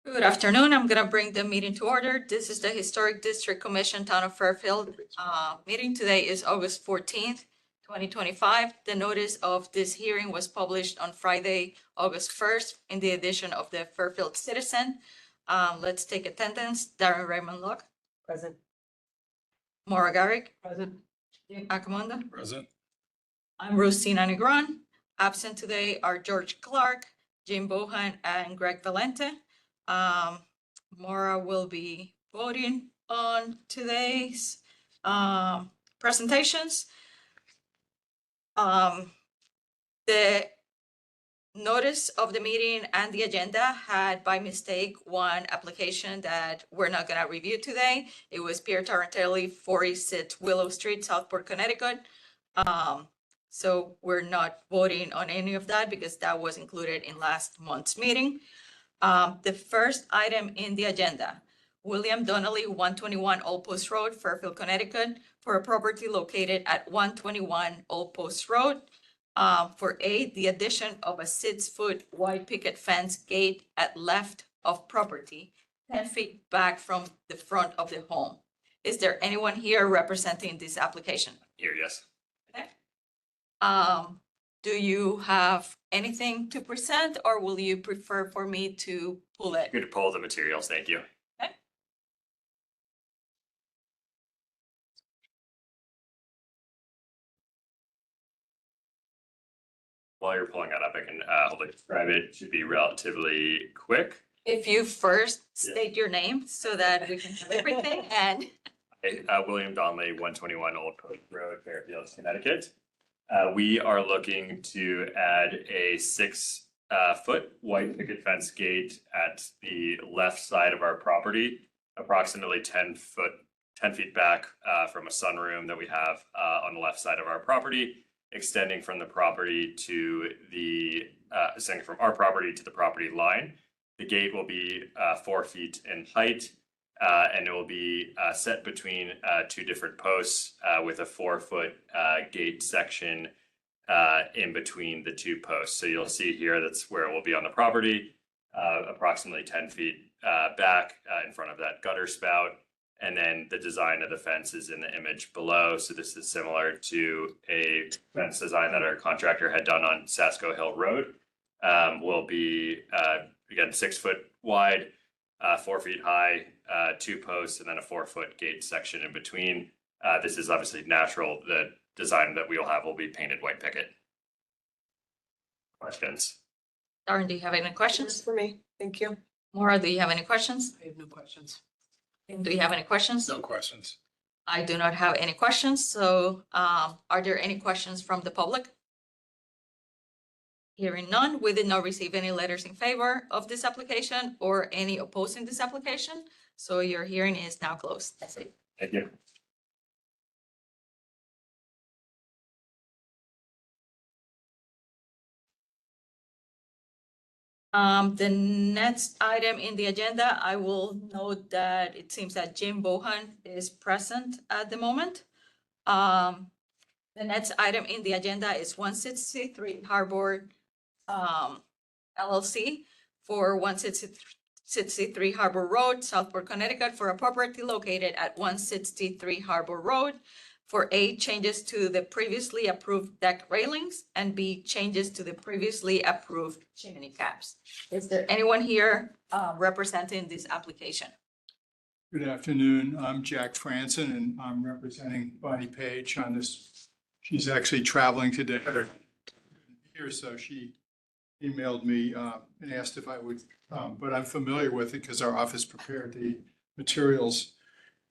Good afternoon. I'm gonna bring the meeting to order. This is the Historic District Commission, Town of Fairfield. Meeting today is August 14th, 2025. The notice of this hearing was published on Friday, August 1st, in the edition of the Fairfield Citizen. Let's take attendance. Darren Raymond Locke. Present. Maura Garrick. Present. Jim Accomanda. Present. I'm Rosina Negron. Absent today are George Clark, Jim Bohan, and Greg Valente. Maura will be voting on today's presentations. The notice of the meeting and the agenda had by mistake one application that we're not gonna review today. It was Pierre Tarantelli, 46 Willow Street, Southport, Connecticut. So we're not voting on any of that because that was included in last month's meeting. The first item in the agenda, William Donnelly, 121 Old Post Road, Fairfield, Connecticut, for a property located at 121 Old Post Road. For the addition of a 6-foot wide picket fence gate at left of property, 10 feet back from the front of the home. Is there anyone here representing this application? Here, yes. Do you have anything to present, or will you prefer for me to pull it? Good to pull the materials, thank you. Okay. While you're pulling that up, I can hopefully describe it. It should be relatively quick. If you first state your name so that we can have everything and. William Donnelly, 121 Old Post Road, Fairfield, Connecticut. We are looking to add a 6-foot white picket fence gate at the left side of our property, approximately 10 feet back from a sunroom that we have on the left side of our property, extending from the property to extending from our property to the property line. The gate will be 4 feet in height. And it will be set between 2 different posts with a 4-foot gate section in between the 2 posts. So you'll see here that's where it will be on the property, approximately 10 feet back in front of that gutter spout. And then the design of the fence is in the image below. So this is similar to a fence design that our contractor had done on Sasko Hill Road. Will be, again, 6 foot wide, 4 feet high, 2 posts, and then a 4-foot gate section in between. This is obviously natural. The design that we'll have will be painted white picket. Questions? Darren, do you have any questions? For me, thank you. Maura, do you have any questions? I have no questions. Do you have any questions? No questions. I do not have any questions. So are there any questions from the public? Hearing none, we did not receive any letters in favor of this application or any opposing this application. So your hearing is now closed. That's it. Thank you. The next item in the agenda, I will note that it seems that Jim Bohan is present at the moment. The next item in the agenda is 163 Harbor LLC for 163 Harbor Road, Southport, Connecticut, for a property located at 163 Harbor Road for A, changes to the previously approved deck railings, and B, changes to the previously approved chimney caps. Is there anyone here representing this application? Good afternoon. I'm Jack Franson, and I'm representing Bonnie Page on this. She's actually traveling today here, so she emailed me and asked if I would, but I'm familiar with it because our office prepared the materials.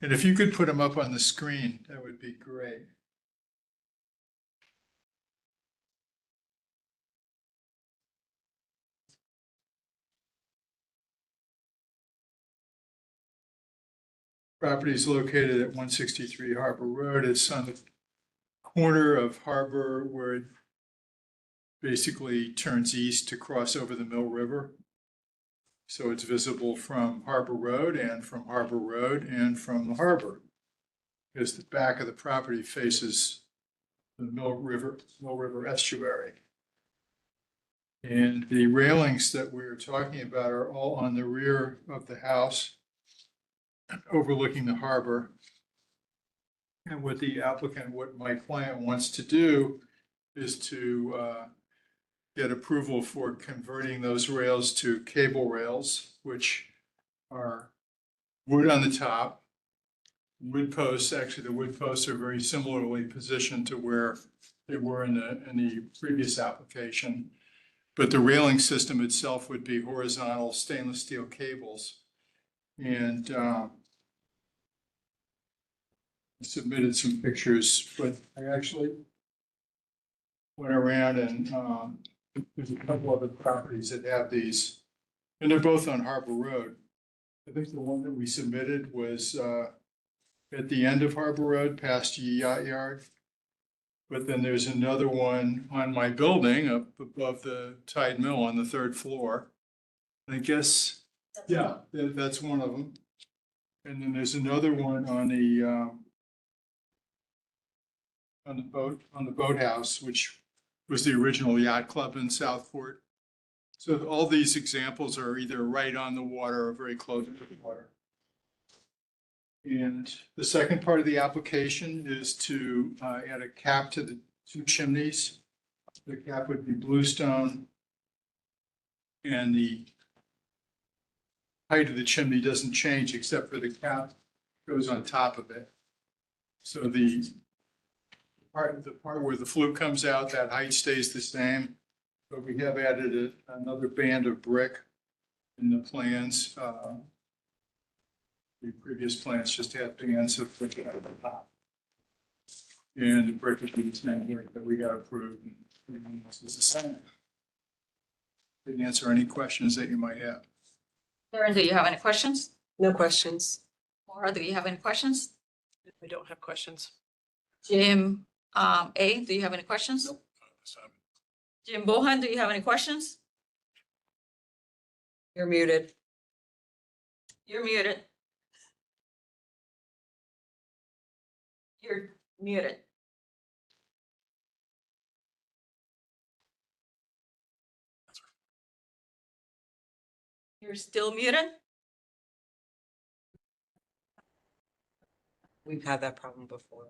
And if you could put them up on the screen, that would be great. Property is located at 163 Harbor Road. It's on the corner of Harbor where it basically turns east to cross over the Mill River. So it's visible from Harbor Road and from Harbor Road and from the harbor, because the back of the property faces the Mill River estuary. And the railings that we're talking about are all on the rear of the house, overlooking the harbor. And what the applicant, what my client wants to do is to get approval for converting those rails to cable rails, which are wood on the top, wood posts. Actually, the wood posts are very similarly positioned to where they were in the previous application. But the railing system itself would be horizontal stainless steel cables. And submitted some pictures, but I actually went around and there's a couple other properties that have these, and they're both on Harbor Road. I think the one that we submitted was at the end of Harbor Road past Ye Yacht Yard. But then there's another one on my building up above the Tide Mill on the third floor. And I guess, yeah, that's one of them. And then there's another one on the boathouse, which was the original yacht club in Southport. So all these examples are either right on the water or very close to the water. And the second part of the application is to add a cap to the two chimneys. The cap would be bluestone. And the height of the chimney doesn't change except for the cap goes on top of it. So the part where the flue comes out, that height stays the same. But we have added another band of brick in the plans. The previous plans just had bands of brick at the top. And the brick would be the same brick that we got approved. And everything else is the same. Didn't answer any questions that you might have. Darren, do you have any questions? No questions. Laura, do you have any questions? We don't have questions. Jim, A, do you have any questions? Jim Bohan, do you have any questions? You're muted. You're muted. You're muted. You're still muted? We've had that problem before.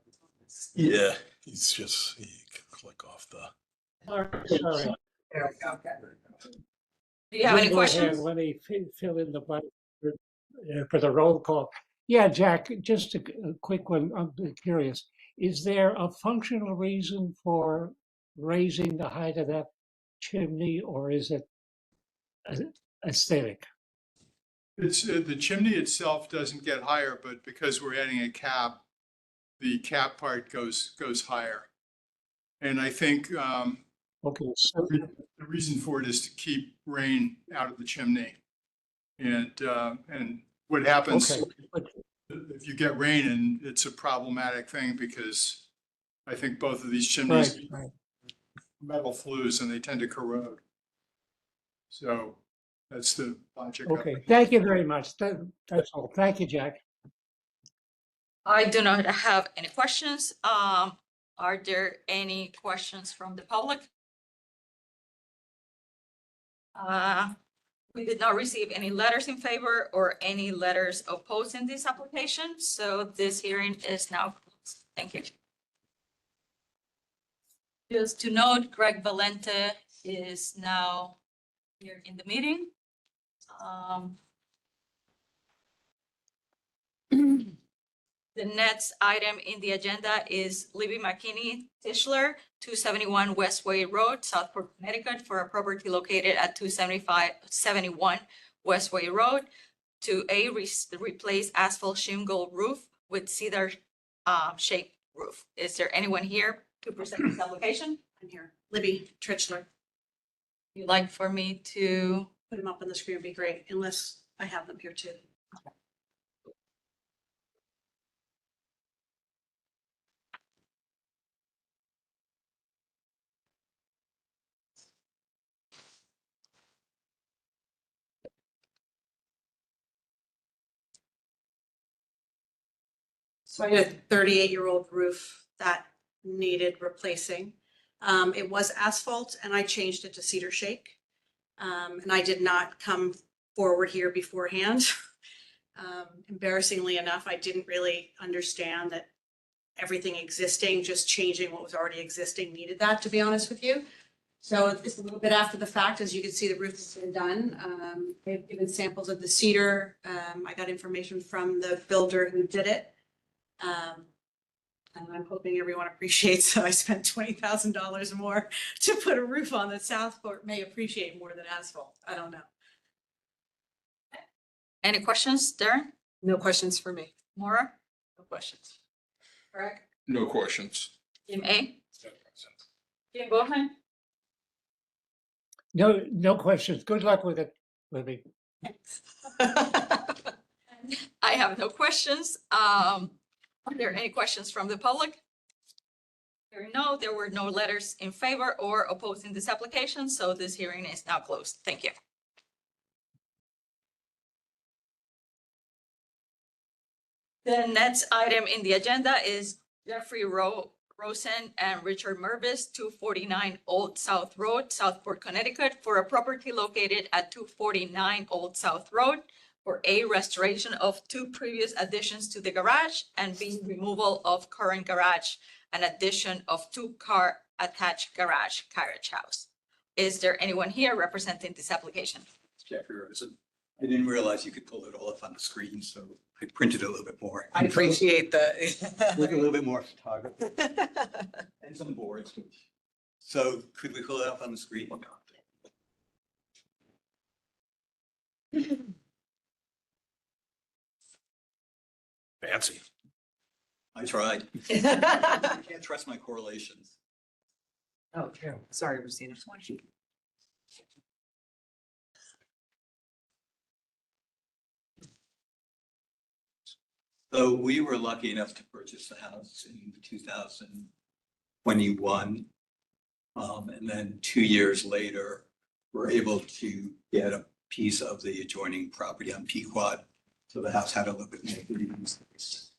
Yeah, he's just, he can click off the. Sorry. There we go. Do you have any Jim Bohan, questions? Let me fill in the blank for the roll call. Yeah, Jack, just a quick one. I'm curious. Is there a functional reason for raising the height of that chimney, or is it aesthetic? It's the chimney itself doesn't get higher, but because we're adding a cap, the cap part goes higher. And I think Okay, so the reason for it is to keep rain out of the chimney. And what happens okay, but if you get rain, and it's a problematic thing because I think both of these chimneys right. metal flues and they tend to corrode. So that's the logic of Okay, it. thank you very much. That's all. Thank you, Jack. I do not have any questions. Are there any questions from the public? We did not receive any letters in favor or any letters opposing this application, so this hearing is now closed. Thank you. Just to note, Greg Valente is now here in the meeting. The next item in the agenda is Libby McKinney Tischler, 271 Westway Road, Southport, Connecticut, for a property located at 271 Westway Road to replace asphalt shingle roof with cedar shake roof. Is there anyone here to present this application? I'm here. Libby Trichler. You'd like for me to? Put them up on the screen would be great, unless I have them here too. So I had a 38-year-old roof that needed replacing. It was asphalt and I changed it to cedar shake. And I did not come forward here beforehand. Embarrassingly enough, I didn't really understand that everything existing, just changing what was already existing needed that, to be honest with you. So it's a little bit after the fact. As you can see, the roof has been done. They've given samples of the cedar. I got information from the builder who did it. And I'm hoping everyone appreciates that I spent $20,000 more to put a roof on that Southport may appreciate more than asphalt. I don't know. Any questions, Darren, No questions for me. Maura, No questions. Greg, No questions. Team A? Team Bohan? No questions. Good luck with it, Libby. I have no questions. Are there any questions from the public? Hearing no, there were no letters in favor or opposing this application, so this hearing is now closed. Thank you. The next item in the agenda is Jeffrey Rosen and Richard Mervis, 249 Old South Road, Southport, Connecticut, for a property located at 249 Old South Road for A, restoration of 2 previous additions to the garage, and B, removal of current garage and addition of 2-car attached garage carriage house. Is there anyone here representing this application? Jeffrey Rosen. I didn't realize you could pull it all up on the screen, so I printed a little bit more. I appreciate With a little the. bit more photography and some boards. So could we pull it up on the screen? Fancy. I tried. I can't trust my correlations. Oh, sorry, Christina. So we were lucky enough to purchase the house in 2021. And then 2 years later, we're able to get a piece of the adjoining property on Pequot. So the house had a little bit more breathing space.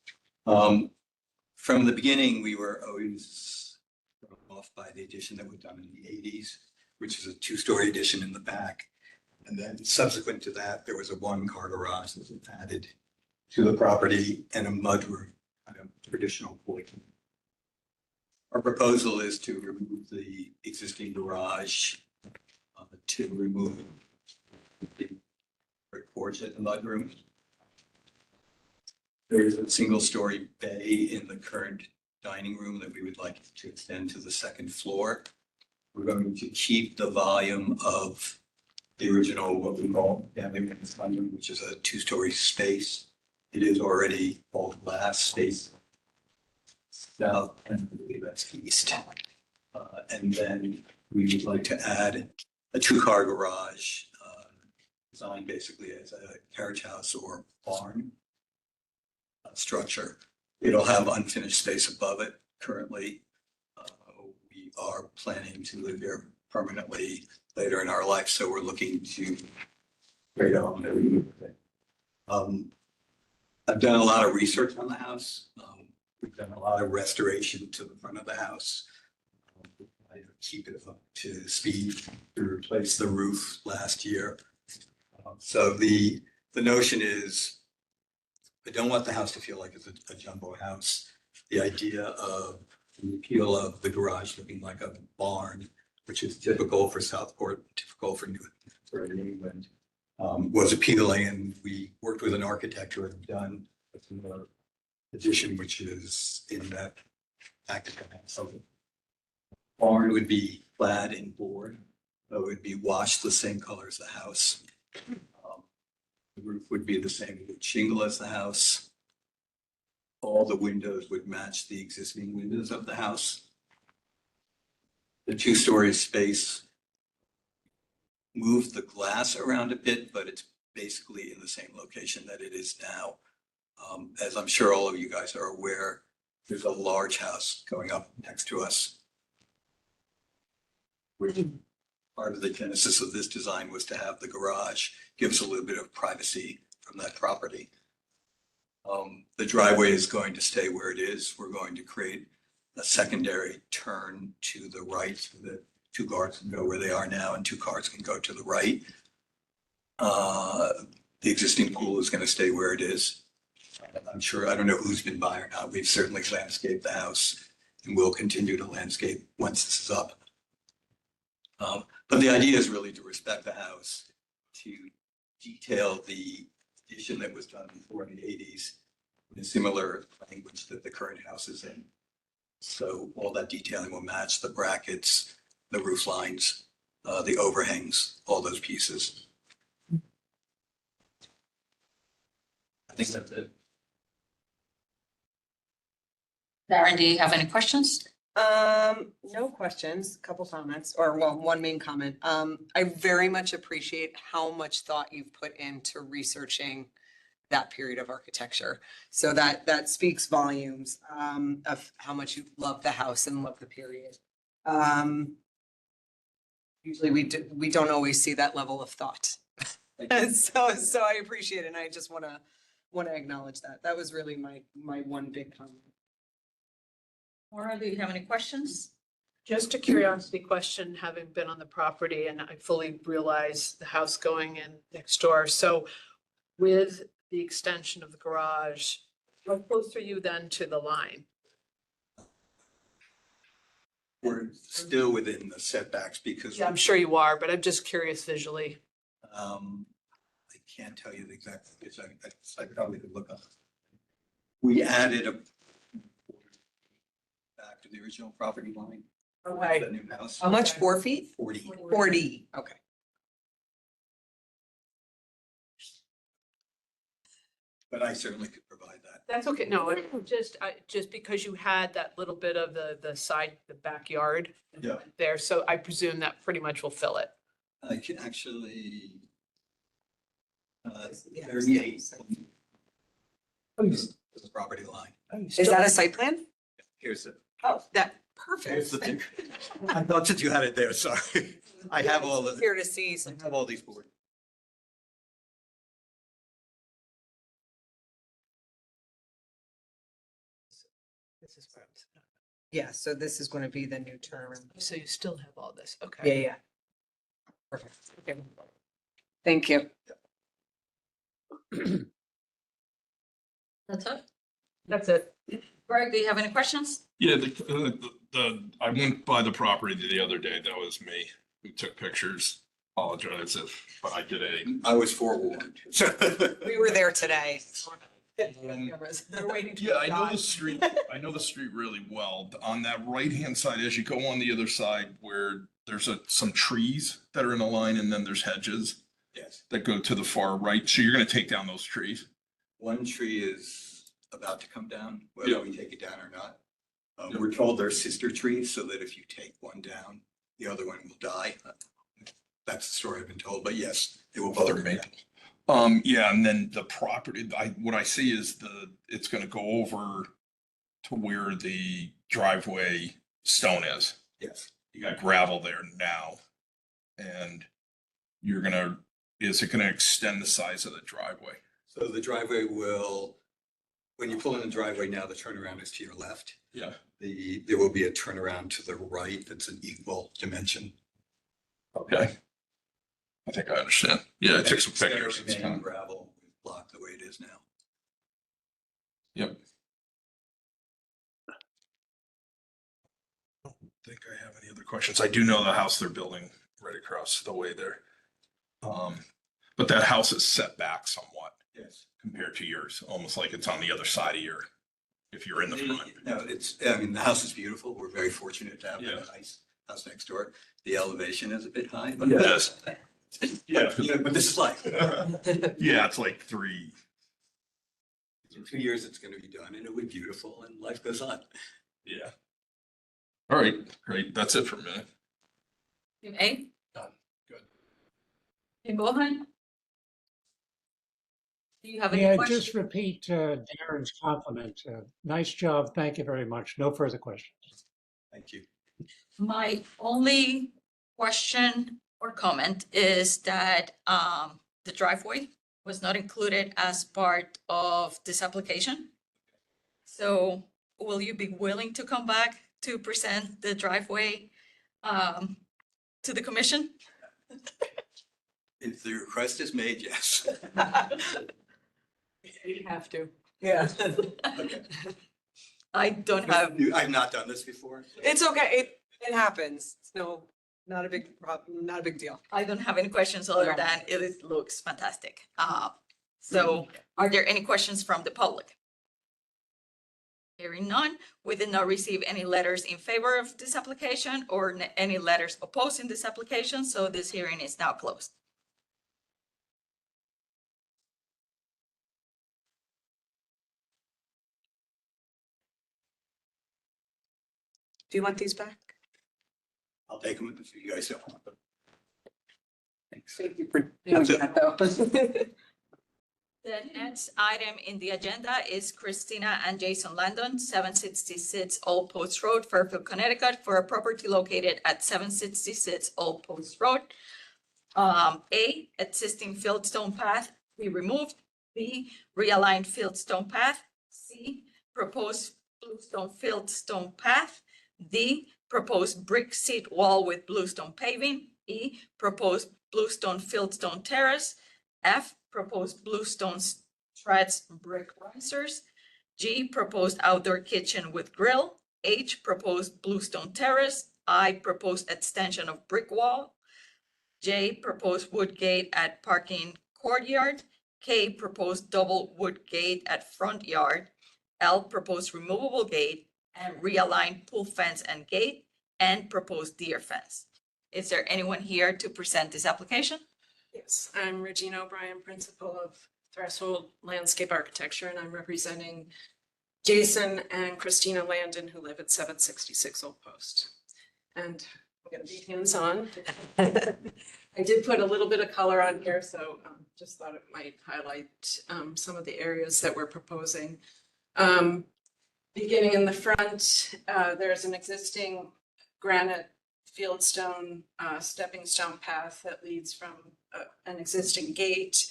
From the beginning, we were always thrown off by the addition that was done in the 80s, which is a 2-story addition in the back. And then subsequent to that, there was a 1-car garage that was added to the property and a mudroom, kind of traditional point. Our proposal is to remove the existing garage, to remove the brick porch at the mudroom. There is a 1-story bay in the current dining room that we would like to extend to the 2nd floor. We're going to keep the volume of the original, what we call family room, which is a 2-story space. It is already all glass space. South, and I believe that's east. And then we would like to add a 2-car garage, designed basically as a carriage house or barn structure. It'll have unfinished space above it currently. We are planning to live here permanently later in our life, so we're looking to create a home that we live in. I've done a lot of research on the house. We've done a lot of restoration to the front of the house. I keep it up to speed to replace the roof last year. So the notion is, I don't want the house to feel like it's a jumbo house. The idea of the appeal of the garage looking like a barn, which is typical for Southport, typical for New England, was appealing, and we worked with an architect who had done a similar addition, which is in that active house. So the barn would be clad in board, so it would be washed the same color as the house. The roof would be the same shingle as the house. All the windows would match the existing windows of the house. The 2-story space moved the glass around a bit, but it's basically in the same location that it is now. As I'm sure all of you guys are aware, there's a large house going up next to us. Part of the genesis of this design was to have the garage give us a little bit of privacy from that property. The driveway is going to stay where it is. We're going to create a secondary turn to the right so that two cars can go where they are now and two cars can go to the right. The existing pool is going to stay where it is. I'm sure, I don't know who's been by or not. We've certainly landscaped the house and will continue to landscape once this is up. But the idea is really to respect the house, to detail the addition that was done before in the 80s in similar language that the current house is in. So all that detailing will match the brackets, the roof lines, the overhangs, all those pieces. I think that's it. Darren, do you have any questions? No questions, a couple comments, or well, one main comment. I very much appreciate how much thought you've put into researching that period of architecture. So that speaks volumes, of how much you love the house and love the period. Usually we don't always see that level of thought. So I appreciate it, and I just wanna acknowledge that. That was really my one big comment. Maura, do you have any questions? Just a curiosity question, having been on the property, and I fully realize the house going in next door. So with the extension of the garage, how close are you then to the line? We're still within the setbacks because Yeah, I'm sure you are, but I'm just curious visually. I can't tell you the exact, I probably could look up. We added a back to the original property line. Okay. The new house. How much, 4 feet? 40. 40, okay. But I certainly could provide that. That's okay. No, just because you had that little bit of the side, the backyard Yeah. there, so I presume that pretty much will fill it. I can actually. Yeah. 38. Is the property line. Is that a site plan? Here's it. Oh, that, Here's perfect. the thing. I thought that you had it there, sorry. I have all the, Here to see I some. have all these boards. This is where I'm sitting. Yeah, so this is going to be the new turnaround. So you still have all this, Yeah, okay. yeah. Perfect. Okay. Thank you. That's it. That's it. Greg, do you have any questions? Yeah, I went by the property the other day. That was me who took pictures. Apologize but I did I was forewarned. We were there today. We're waiting. Yeah, I know the street, I know the street really well. On that right-hand side, as you go on the other side where there's some trees that are in a line and then there's hedges Yes, that go to the far right. So you're gonna take down those trees? one tree is about to come down, Yeah. whether we take it down or not. We're told they're sister trees, so that if you take one down, the other one will die. That's the story I've been told, but yes, it will both Other come maple. down. Yeah, and then the property, what I see is it's gonna go over to where the driveway stone is. Yes, You got gravel there now. And is it gonna extend the size of the driveway? so the driveway will, when you pull in the driveway now, the turnaround is to your left. Yeah. There will be a turnaround to the right that's an equal dimension. Okay. I think I understand. Yeah, I took some pictures. It's Remaining kind of- gravel block the way it is now. Yep. I don't think I have any other questions. I do know the house they're building right across the way there. But that house is set back somewhat Yes. compared to yours, almost like it's on the other side of if you're in the front. No, I mean, the house is beautiful. We're very fortunate to have Yeah. a nice house next door. The elevation is a bit high, but. Yes. Yeah. But this is life. Yeah, it's like 3. In 2 years, it's going to be done and it'll be beautiful and life goes on. Yeah. All right, great. That's it for me. Team A? Done. Good. Team Bohan? Do you have any Yeah, questions? just repeat Darren's compliment. Nice job. Thank you very much. No further questions. Thank you. My only question or comment is that the driveway was not included as part of this application. So will you be willing to come back to present the driveway to the commission? If the request is made, yes. You have to. Yeah. Okay. I don't have, I've not done this before. It's okay. It happens. It's not a big problem, not a big deal. I don't have any questions other than looks fantastic. So are there any questions from the public? Hearing none, we did not receive any letters in favor of this application or any letters opposing this application, so this hearing is now closed. Do you want these back? I'll take them if you guys don't want them. Thanks. Thank you for doing that, though. The next item in the agenda is Christina and Jason Landon, 766 Old Post Road, Fairfield, Connecticut, for a property located at 766 Old Post Road. A, existing fieldstone path be removed. B, realigned fieldstone path. C, proposed bluestone fieldstone path. D, proposed brick seat wall with bluestone paving. E, proposed bluestone fieldstone terrace. F, proposed bluestone treads brick risers. G, proposed outdoor kitchen with grill. H, proposed bluestone terrace. I, proposed extension of brick wall. J, proposed wood gate at parking courtyard. K, proposed double wood gate at front yard. L, proposed removable gate and realigned pool fence and gate, and proposed deer fence. Is there anyone here to present this application? Yes, I'm Regina O'Brien, principal of Threshold Landscape Architecture, and I'm representing Jason and Christina Landon, who live at 766 Old Post. And I'm going to be hands-on. I did put a little bit of color on here, so just thought it might highlight some of the areas that we're proposing. Beginning in the front, there's an existing granite fieldstone stepping stone path that leads from an existing gate,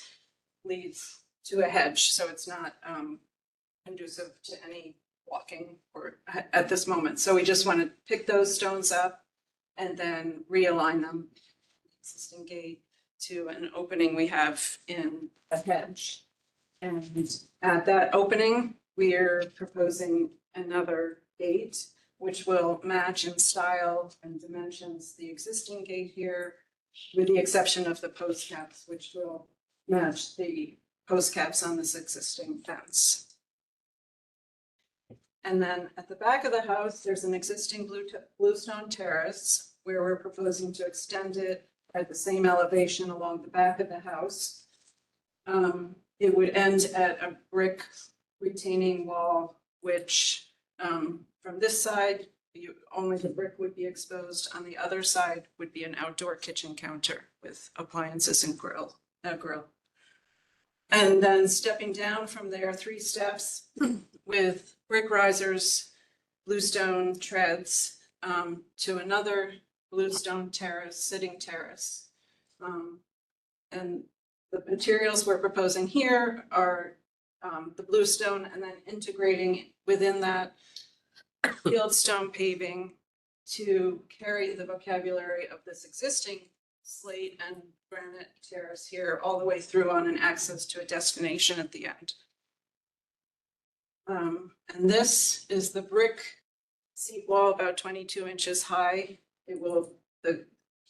leads to a hedge, so it's not conducive to any walking or at this moment. So we just want to pick those stones up and then realign them, existing gate, to an opening we have in a hedge. And at that opening, we are proposing another gate, which will match in style and dimensions the existing gate here, with the exception of the post caps, which will match the post caps on this existing fence. And then at the back of the house, there's an existing bluestone terrace where we're proposing to extend it at the same elevation along the back of the house. It would end at a brick retaining wall, which from this side, only the brick would be exposed. On the other side would be an outdoor kitchen counter with appliances and grill. And then stepping down from there, 3 steps with brick risers, bluestone treads, to another bluestone terrace, sitting terrace. And the materials we're proposing here are the bluestone, and then integrating within that fieldstone paving to carry the vocabulary of this existing slate and granite terrace here all the way through on an access to a destination at the end. And this is the brick seat wall, about 22 inches high. It will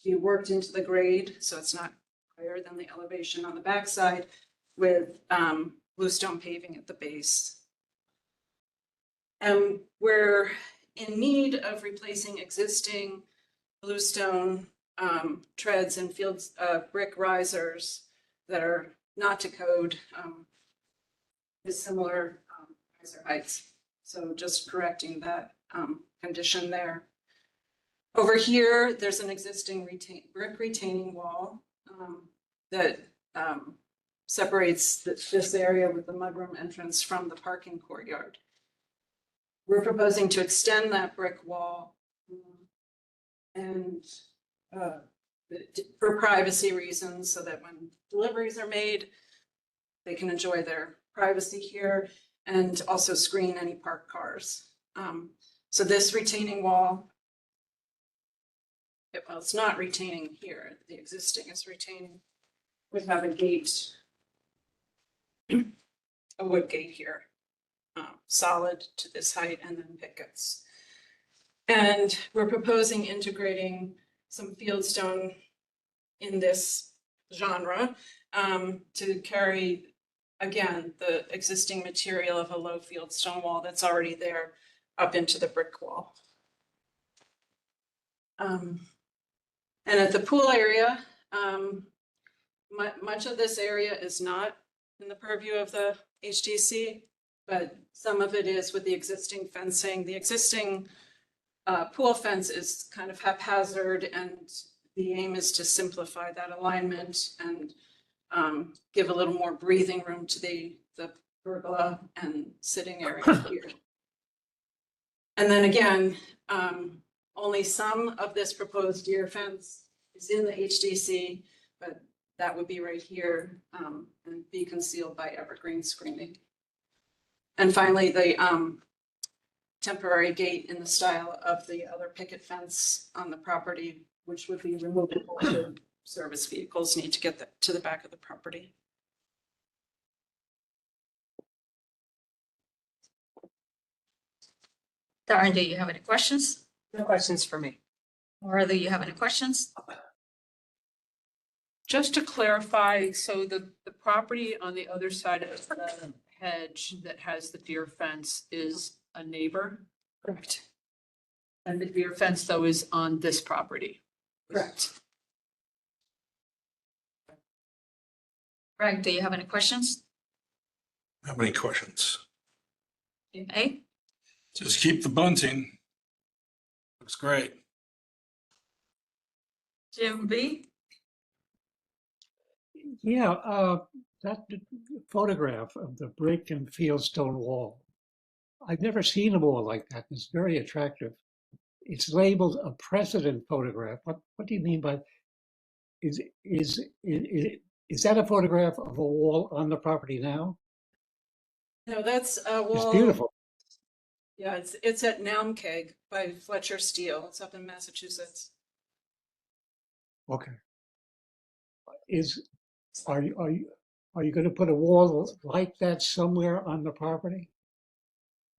be worked into the grade, so it's not higher than the elevation on the backside, with bluestone paving at the base. And we're in need of replacing existing bluestone treads and fields, brick risers that are not to code, with similar riser heights. So just correcting that condition there. Over here, there's an existing brick retaining wall that separates this area with the mudroom entrance from the parking courtyard. We're proposing to extend that brick wall and for privacy reasons, so that when deliveries are made, they can enjoy their privacy here, and also screen any parked cars. So this retaining wall well, it's not retaining here. The existing is retaining. We have a gate, a wood gate here, solid to this height and then pickets. And we're proposing integrating some fieldstone in this genre to carry, again, the existing material of a low fieldstone wall that's already there up into the brick wall. And at the pool area, much of this area is not in the purview of the HDC, but some of it is with the existing fencing. The existing pool fence is kind of haphazard, and the aim is to simplify that alignment and give a little more breathing room to the pergola and sitting area here. And then again, only some of this proposed deer fence is in the HDC, but that would be right here and be concealed by evergreen screening. And finally, the temporary gate in the style of the other picket fence on the property, which would be removable should service vehicles need to get to the back of the property. Darren, do you have any questions? No questions for me. Or do you have any questions? Just to clarify, so the property on the other side of the hedge that has the deer fence is a neighbor? Correct. And the deer fence though is on this property? Correct. Greg, do you have any questions? How many questions? A? Just keep the bunting. Looks great. Jim B? Yeah, that photograph of the brick and fieldstone wall. I've never seen a wall like that. It's very attractive. It's labeled a precedent photograph. What do you mean by, is that a photograph of a wall on the property now? No, that's a wall. It's beautiful. Yeah, it's at Naumkeag by Fletcher Steel. It's up in Massachusetts. Okay. Are you going to put a wall like that somewhere on the property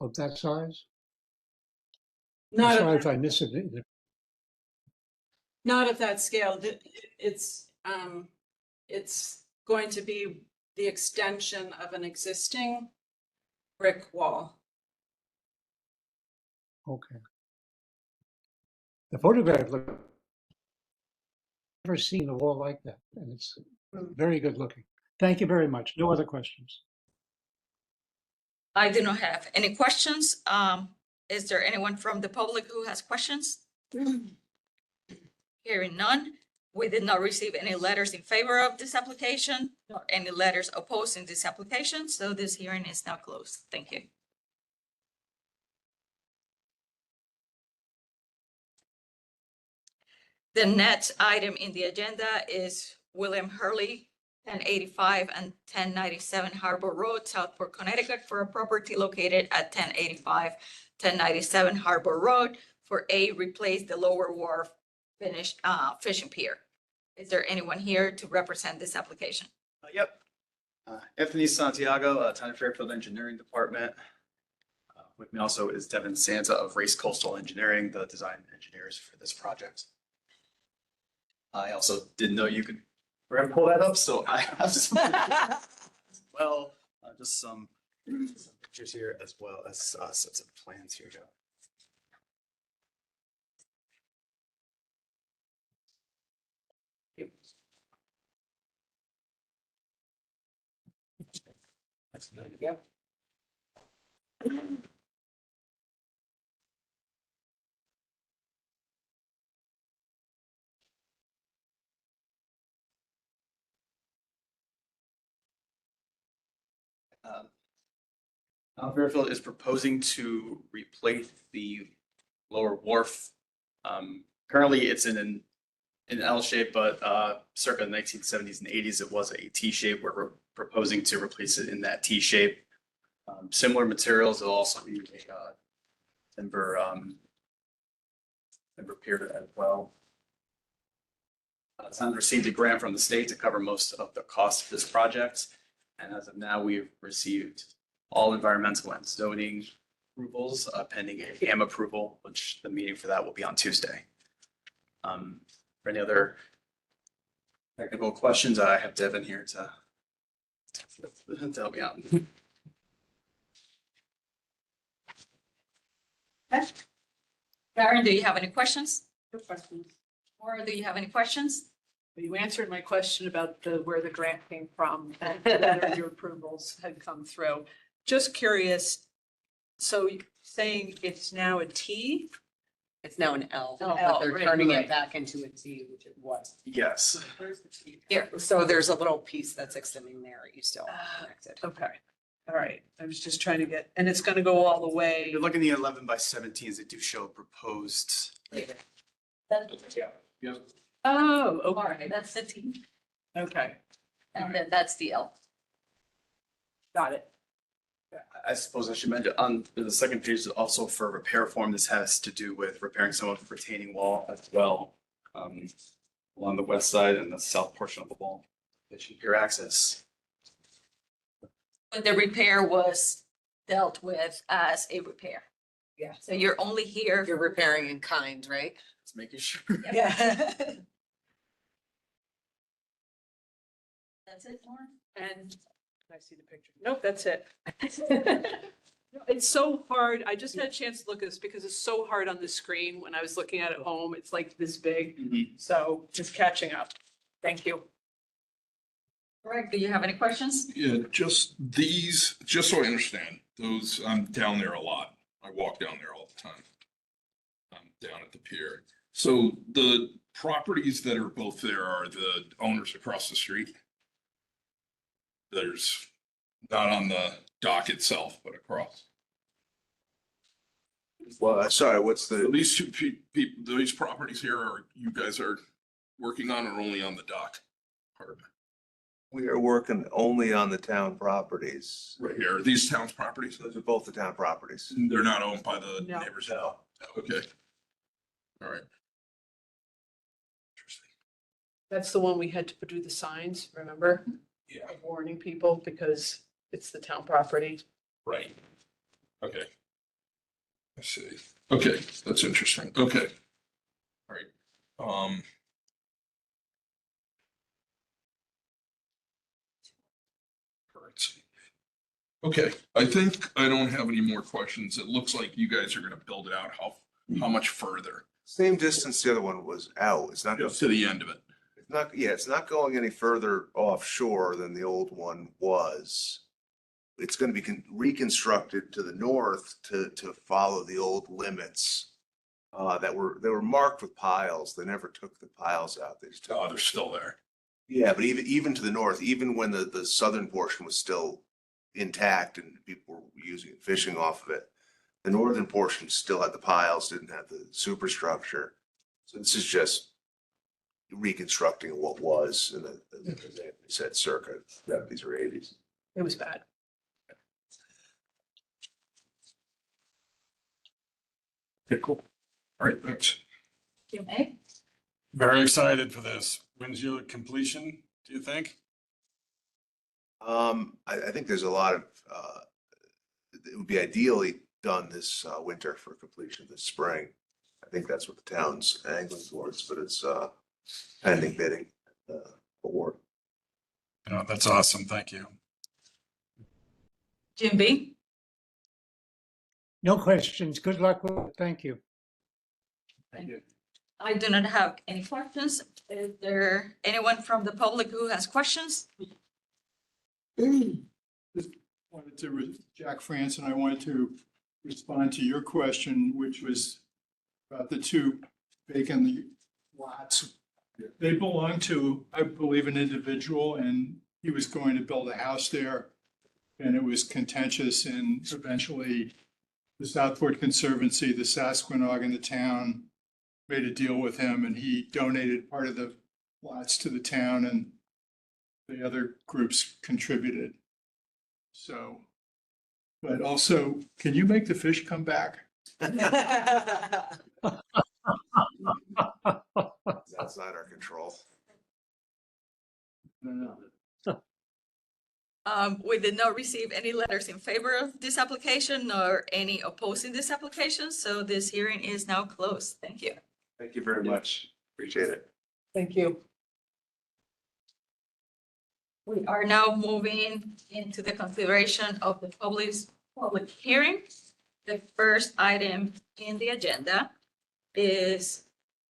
of that size? Not Sorry of, if I missed it. not of that scale. It's going to be the extension of an existing brick wall. Okay. The photograph looked. Never seen a wall like that, and it's very good looking. Thank you very much. No other questions. I do not have any questions. Is there anyone from the public who has questions? Hearing none. We did not receive any letters in favor of this application, nor any letters opposing this application, so this hearing is now closed. Thank you. The next item in the agenda is William Hurley, 1085 and 1097 Harbor Road, Southport, Connecticut, for a property located at 1085, 1097 Harbor Road for replace the lower wharf fishing pier. Is there anyone here to represent this application? Yep. Anthony Santiago, Town of Fairfield Engineering Department. With me also is Devin Sanza of Race Coastal Engineering, the design engineers for this project. I also didn't know you could, we're gonna pull that up, so I have some. Well, just some pictures here as well as sets of plans here. Yeah. Fairfield is proposing to replace the lower wharf. Currently, it's in an L shape, but circa the 1970s and 80s, it was a T shape. We're proposing to replace it in that T shape. Similar materials will also be a timber pier as well. Town received a grant from the state to cover most of the cost of this project. And as of now, we've received all environmental and zoning approvals pending a GAM approval, which the meeting for that will be on Tuesday. For any other technical questions, I have Devin here to help me out. Karen, do you have any questions? No questions. Or do you have any questions? You answered my question about where the grant came from and whether your approvals had come through. Just curious, so you're saying it's now a T? It's now an L, Oh, but they're right, turning right. it back into a T, which it was. Yes. Where's the T? Here, so there's a little piece that's extending there, you still connected. Okay, all right. I was just trying to get, and it's gonna go all the way. You're looking at the 11 by 17s that do show proposed. That- Oh, All okay, right, that's the T. okay, And then that's the L. got it. I suppose I should mention on the second page is also for repair form. This has to do with repairing some of the retaining wall as well. Along the west side and the south portion of the wall. That should peer access. But the repair was dealt with as a repair. Yeah. So you're only here. You're repairing in kind, right? Just making sure. Yeah. That's it, Lauren? And can I see the picture? Nope, that's it. No, it's so hard. I just had a chance to look at this because it's so hard on the screen when I was looking at it at home. It's like this big. So just catching up. Thank you. Greg, do you have any questions? Yeah, just these, just so I understand, those, I'm down there a lot. I walk down there all the time. I'm down at the pier. So the properties that are both there are the owners across the street? There's not on the dock itself, but across. Well, sorry, what's So the, these two people, these properties here are, you guys are working on or only on the dock part of it? we are working only on the town properties. Right here, are these towns properties? Those are both the town properties. They're not owned by the No. neighbors? No. Okay. All right. Interesting. That's the one we had to do the signs, remember? Yeah. Warning people because it's the town property. Right. Okay. I see. Okay, that's interesting. Okay. All right. All right. Okay, I think I don't have any more questions. It looks like you guys are gonna build it out. How much further? Same distance the other one was out. It's not, Just to the end of it. it's not, yeah, it's not going any further offshore than the old one was. It's gonna be reconstructed to the north to follow the old limits. They were marked with piles. They never took the piles out. They just took. Oh, they're still there. Yeah, but even to the north, even when the southern portion was still intact and people were using it, fishing off of it, the northern portion still had the piles, didn't have the superstructure. So this is just reconstructing what was in the, as they said, circa 70s or 80s. It was bad. Okay, cool. All right, thanks. You may. Very excited for this. When's your completion, do you think? I think there's a lot of, it would be ideally done this winter for completion this spring. I think that's what the town's angling towards, but it's pending bidding award. Oh, that's awesome. Thank you. Jim B? No questions. Good luck with it. Thank you. Thank you. I do not have any questions. Is there anyone from the public who has questions? Just wanted to, Jack Franson, I wanted to respond to your question, which was about the two vacant lots. They belong to, I believe, an individual, and he was going to build a house there. And it was contentious, and eventually the Southport Conservancy, the Sasquatch, and the town made a deal with him, and he donated part of the lots to the town, and the other groups contributed. So, but also, can you make the fish come back? That's outside our control. We did not receive any letters in favor of this application nor any opposing this application, so this hearing is now closed. Thank you. Thank you very much. Appreciate it. Thank you. We are now moving into the consideration of the public hearing. The first item in the agenda is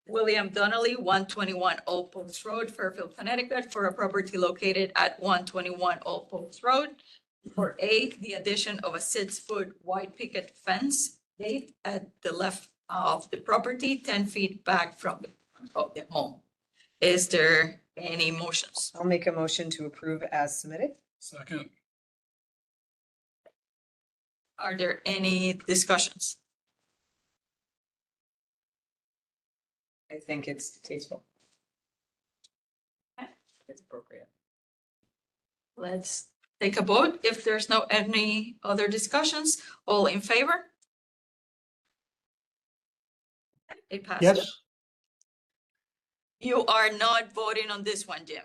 William Donnelly, 121 Old Post Road, Fairfield, Connecticut, for a property located at 121 Old Post Road. For A, the addition of a 6-foot white picket fence gate at the left of the property, 10 feet back from the front of the home. Is there any motions? I'll make a motion to approve as submitted. Second. Are there any discussions? I think it's tasteful. Okay. It's appropriate. Let's take a vote. If there's no any other discussions, all in favor? It passes. Yes, You are not voting on this one, Jim.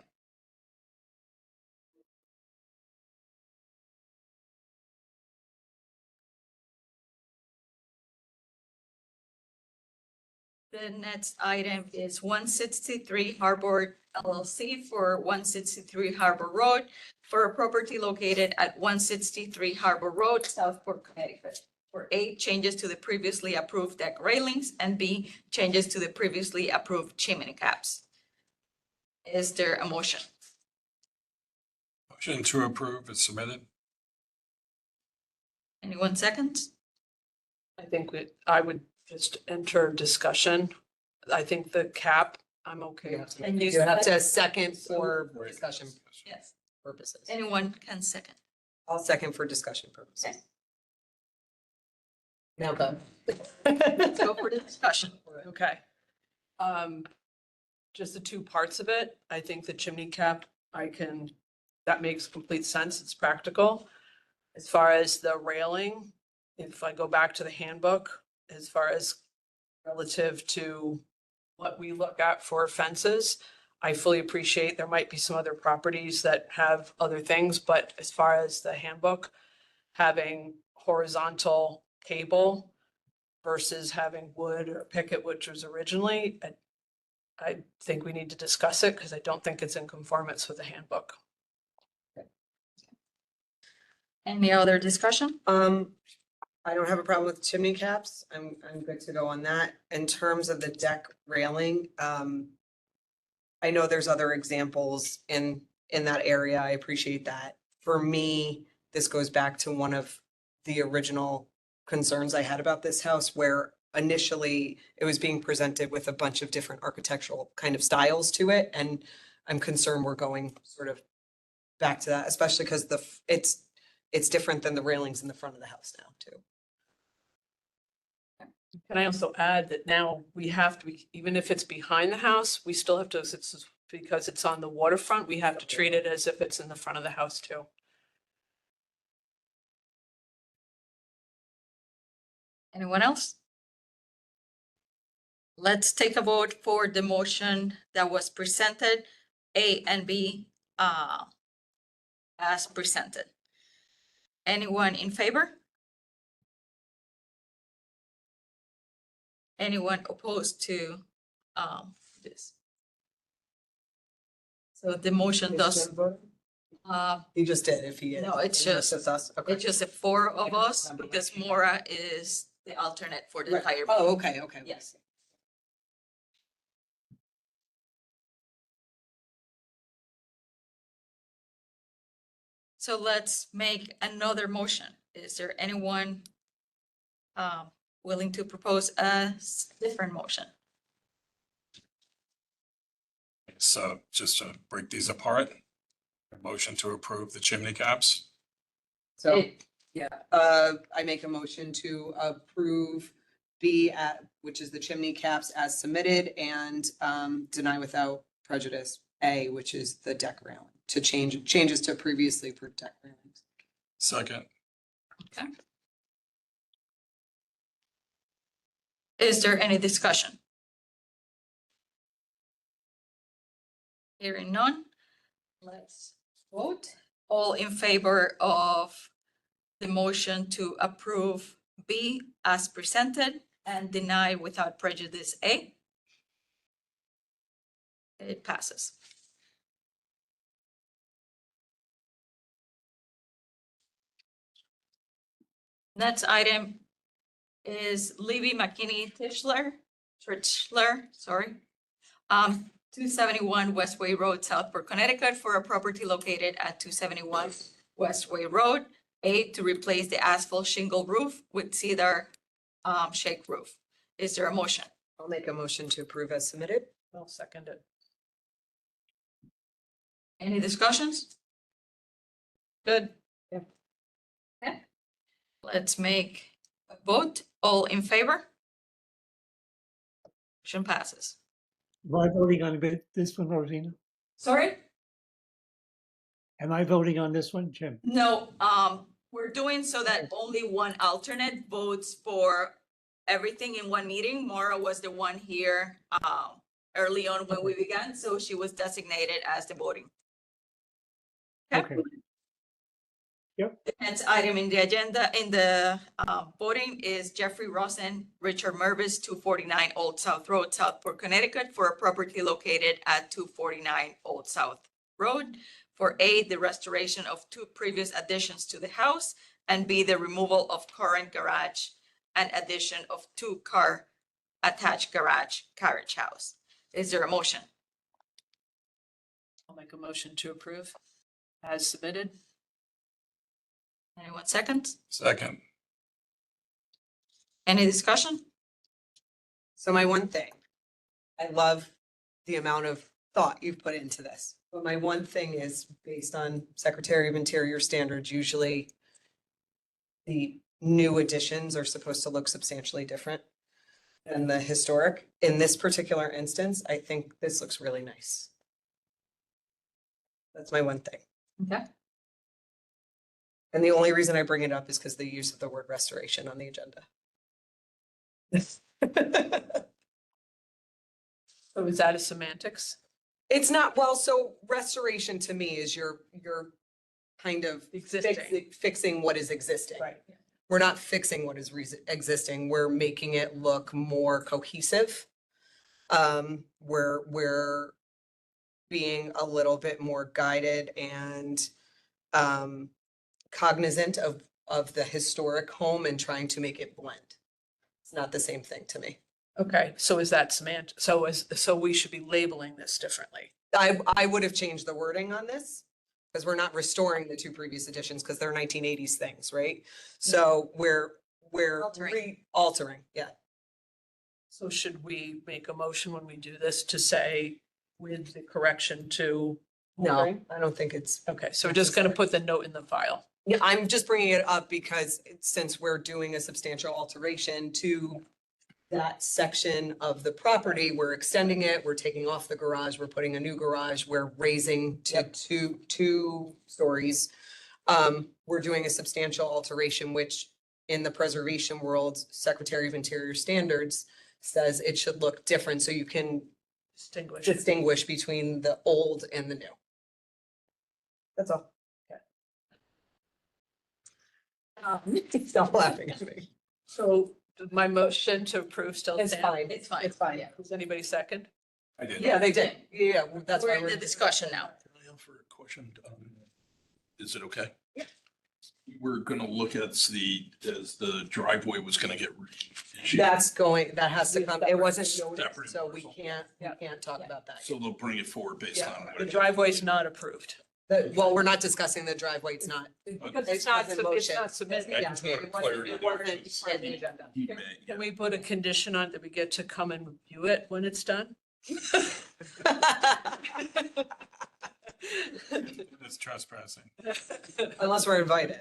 The next item is 163 Harbor LLC for 163 Harbor Road for a property located at 163 Harbor Road, Southport, Connecticut. For A, changes to the previously approved deck railings, and B, changes to the previously approved chimney caps. Is there a motion? Motion to approve is submitted. Anyone seconds? I think I would just enter discussion. I think the cap, I'm okay with. And you You have to second? second for discussion Yes, purposes. anyone can second. I'll second for discussion purposes. Okay. Now go. Let's go for the discussion. Okay. Just the two parts of it. I think the chimney cap, that makes complete sense. It's practical. As far as the railing, if I go back to the handbook, as far as relative to what we look at for fences, I fully appreciate there might be some other properties that have other things, but as far as the handbook, having horizontal cable versus having wood or picket, which was originally, I think we need to discuss it because I don't think it's in conformance with the handbook. Any other discussion? I don't have a problem with chimney caps. I'm good to go on that. In terms of the deck railing, I know there's other examples in that area. I appreciate that. For me, this goes back to one of the original concerns I had about this house, where initially it was being presented with a bunch of different architectural kind of styles to it. And I'm concerned we're going sort of back to that, especially because it's different than the railings in the front of the house now too. Can I also add that now we have to, even if it's behind the house, we still have to, because it's on the waterfront, we have to treat it as if it's in the front of the house too. Anyone else? Let's take a vote for the motion that was presented, A and B, as presented. Anyone in favor? Anyone opposed to, this? So the motion does, He just did if he is. No, it's Unless just- it's us. Okay. it's just the four of us, because Maura is the alternate for the Right. entire. Oh, okay, okay. Yes. So let's make another motion. Is there anyone willing to propose a different motion? So just to break these apart, a motion to approve the chimney caps. So, It- yeah, I make a motion to approve B which is the chimney caps as submitted, and deny without prejudice A, which is the deck railing, to changes to previously approved deck railings. Second. Okay. Is there any discussion? Hearing none, Let's vote. All in favor of the motion to approve B as presented and deny without prejudice A? It passes. Next item is Libby McKinney Tischler, sorry. 271 Westway Road, Southport, Connecticut, for a property located at 271 Westway Road. A, to replace the asphalt shingle roof with cedar shake roof. Is there a motion? I'll make a motion to approve as submitted. I'll second it. Any discussions? Good. Okay. Let's make a vote. All in favor? Motion passes. Am I voting on this one, Rosina? Sorry? Am I voting on this one, Jim? No, we're doing so that only one alternate votes for everything in one meeting. Maura was the one here, early on when we began, so she was designated as the voting. Okay. The next item in the agenda, in the voting is Jeffrey Rosen, Richard Mervis, 249 Old South Road, Southport, Connecticut, for a property located at 249 Old South Road. For A, the restoration of two previous additions to the house, and B, the removal of current garage and addition of two-car attached garage carriage house. Is there a motion? I'll make a motion to approve as submitted. Anyone second? Second. Any discussion? So my one thing, I love the amount of thought you've put into this. But my one thing is based on Secretary of Interior standards, usually the new additions are supposed to look substantially different than the historic. In this particular instance, I think this looks really nice. That's my one thing. Okay. And the only reason I bring it up is because the use of the word restoration on the agenda. So is that a semantics? It's not, well, so restoration to me is you're kind of fixing what is existing. Right. We're not fixing what is existing. We're making it look more cohesive. We're being a little bit more guided and cognizant of the historic home and trying to make it blend. It's not the same thing to me. Okay, so is that semantic? So we should be labeling this differently. I would have changed the wording on this because we're not restoring the two previous editions because they're 1980s things, right? So we're altering, yeah. So should we make a motion when we do this to say with the correction to? No, I don't think it's. Okay, so we're just gonna put the note in the file. Yeah, I'm just bringing it up because since we're doing a substantial alteration to that section of the property, we're extending it, we're taking off the garage, we're putting a new garage, we're raising to two stories. We're doing a substantial alteration, which in the preservation world, Secretary of Interior standards says it should look different so you can distinguish between the old and the new. That's all. Stop laughing at me. So my motion to approve still It's stand? fine. It's fine. It's fine. Yeah. Does anybody second? I did. Yeah, they did. Yeah, that's We're why in the discussion now. Can I offer a question? Is it okay? Yeah. We're gonna look at as the driveway was gonna get. That has to come. It wasn't noted, Separate. so we can't talk about that. So they'll bring it forward based Yeah, on. what the it- driveway's not approved. Well, we're not discussing the driveway. It's not. Because It's it's not, in it's motion. not submitted. Yeah. I just wanted clarity. It wasn't part of the agenda. He may, Can we put a condition on that we get to come and review it when it's done? It's trespassing. Unless we're invited.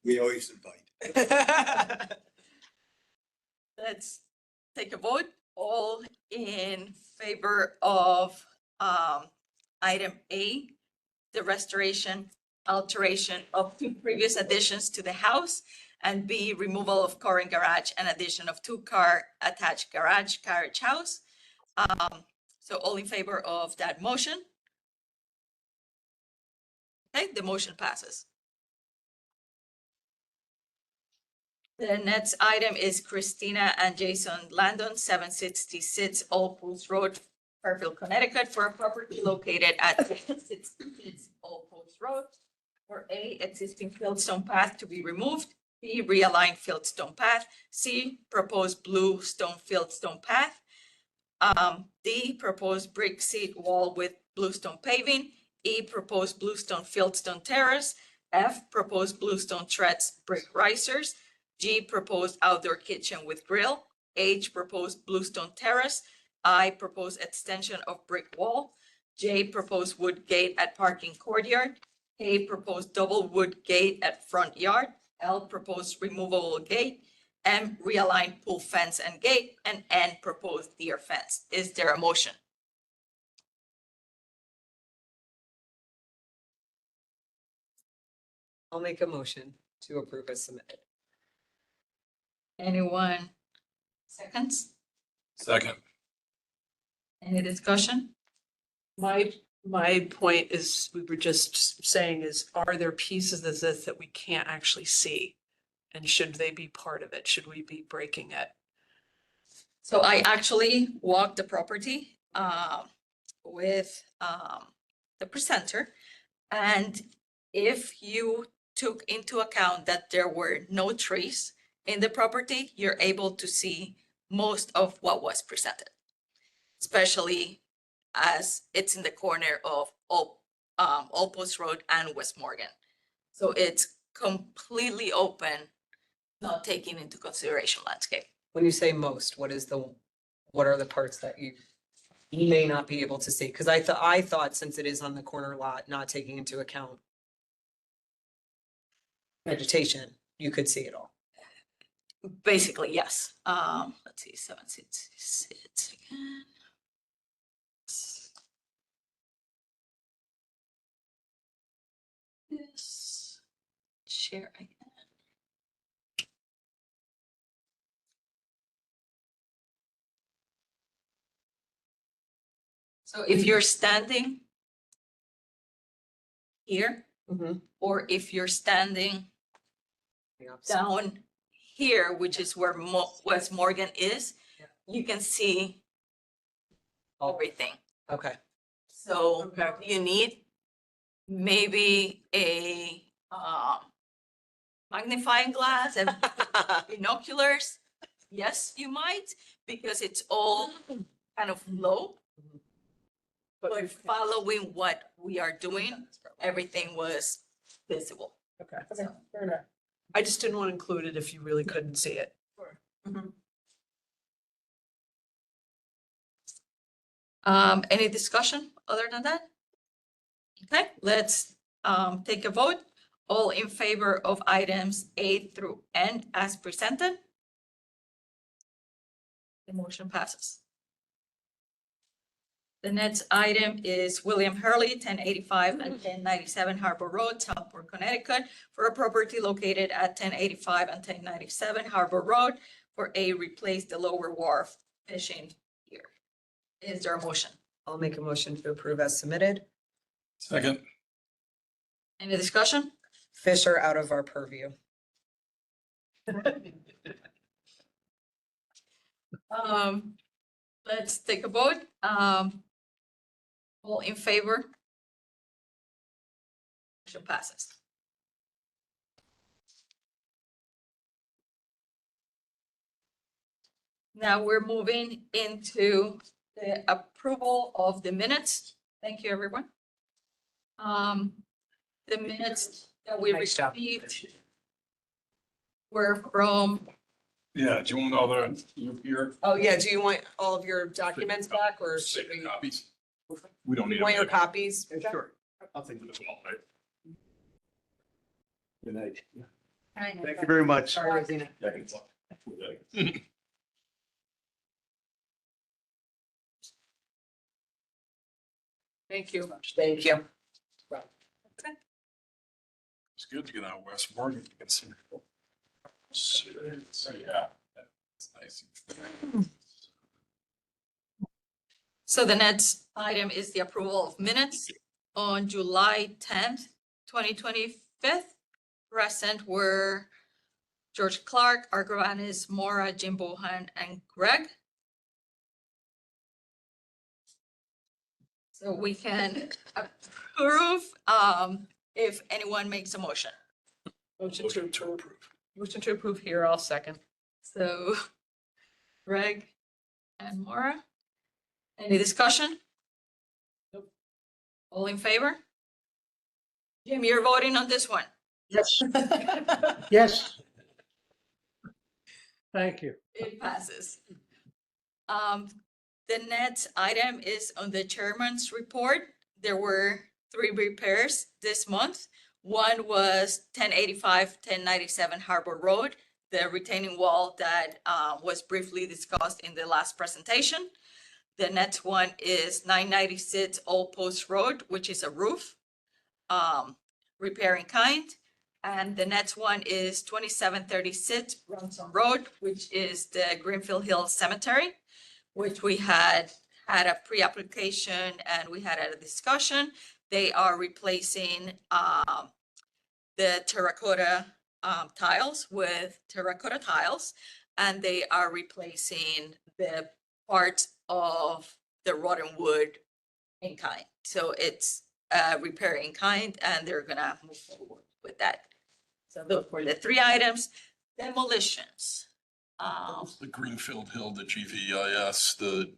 We always invite. Let's take a vote. All in favor of item A, the restoration, alteration of two previous additions to the house, and B, removal of current garage and addition of two-car attached garage carriage house. So all in favor of that motion? Okay, the motion passes. The next item is Christina and Jason Landon, 766 Old Post Road, Fairfield, Connecticut, for a property located at 766 Old Post Road, for A, existing fieldstone path to be removed, B, realigned fieldstone path, C, proposed blue stone fieldstone path, D, proposed brick seat wall with bluestone paving, E, proposed bluestone fieldstone terrace, F, proposed bluestone treads brick risers, G, proposed outdoor kitchen with grill, H, proposed bluestone terrace, I, proposed extension of brick wall, J, proposed wood gate at parking courtyard, K, proposed double wood gate at front yard, L, proposed removable gate, M, realigned pool fence and gate, and N, proposed deer fence. Is there a motion? I'll make a motion to approve as submitted. Anyone? Seconds? Second. Any discussion? My point is, we were just saying is, are there pieces of this that we can't actually see? And should they be part of it? Should we be breaking it? So I actually walked the property with the presenter. And if you took into account that there were no trees in the property, you're able to see most of what was presented, especially as it's in the corner of Old Post Road and West Morgan. So it's completely open, not taking into consideration landscape. When you say most, what are the parts that you may not be able to see? Because I thought since it is on the corner lot, not taking into account vegetation, you could see it all. Basically, yes. Let's see, 766 again. This share again. So if you're standing here, or if you're standing down here, which is where West Morgan is, you can see everything. Okay. So you need maybe a magnifying glass and binoculars. Yes, you might, because it's all kind of low. But following what we are doing, everything was visible. Okay. Fair enough. I just didn't want to include it if you really couldn't see it. Any discussion other than that? Okay, let's take a vote. All in favor of items A through N as presented? The motion passes. The next item is William Hurley, 1085 and 1097 Harbor Road, Southport, Connecticut, for a property located at 1085 and 1097 Harbor Road for a replace the lower wharf fishing pier. Is there a motion? I'll make a motion to approve as submitted. Second. Any discussion? Fish are out of our purview. Let's take a vote. All in favor? Motion passes. Now we're moving into the approval of the minutes. Thank you, everyone. The minutes that we Nice job. received were from, Yeah, do you want all the, here? Oh, yeah. Do you want all of your documents back or should we? Copies? We don't need You want your them. copies? Sure. I'll take them as well, right? Good night. Thank you very much. Sorry, Rosina. Yeah, I can talk. Thank you. Thank you. It's good to get out West Morgan. You can see. So, yeah. That's nice. so the next item is the approval of minutes on July 10th, 2025. Present were George Clark, Art Gravanis, Maura, Jim Bohan, and Greg. So we can approve, if anyone makes a motion. Motion to approve. Motion to approve here, I'll second. So Greg and Maura. Any discussion? Nope. All in favor? Jim, you're voting on this one. Yes. Yes. Thank you. It passes. The next item is on the chairman's report. There were 3 repairs this month. One was 1097 Harbor Road, the retaining wall that was briefly discussed in the last presentation. The next one is 996 Old Post Road, which is a roof, repair in kind. And the next one is 2736 Bronson Road, which is the Greenfield Hills Cemetery, which we had a pre-application and we had a discussion. They are replacing the terracotta tiles with terracotta tiles, and they are replacing the parts of the rotten wood in kind. So it's repair in kind, and they're gonna move forward with that. So those were the 3 items. Demolitions. The Greenfield Hill, the GVIS, the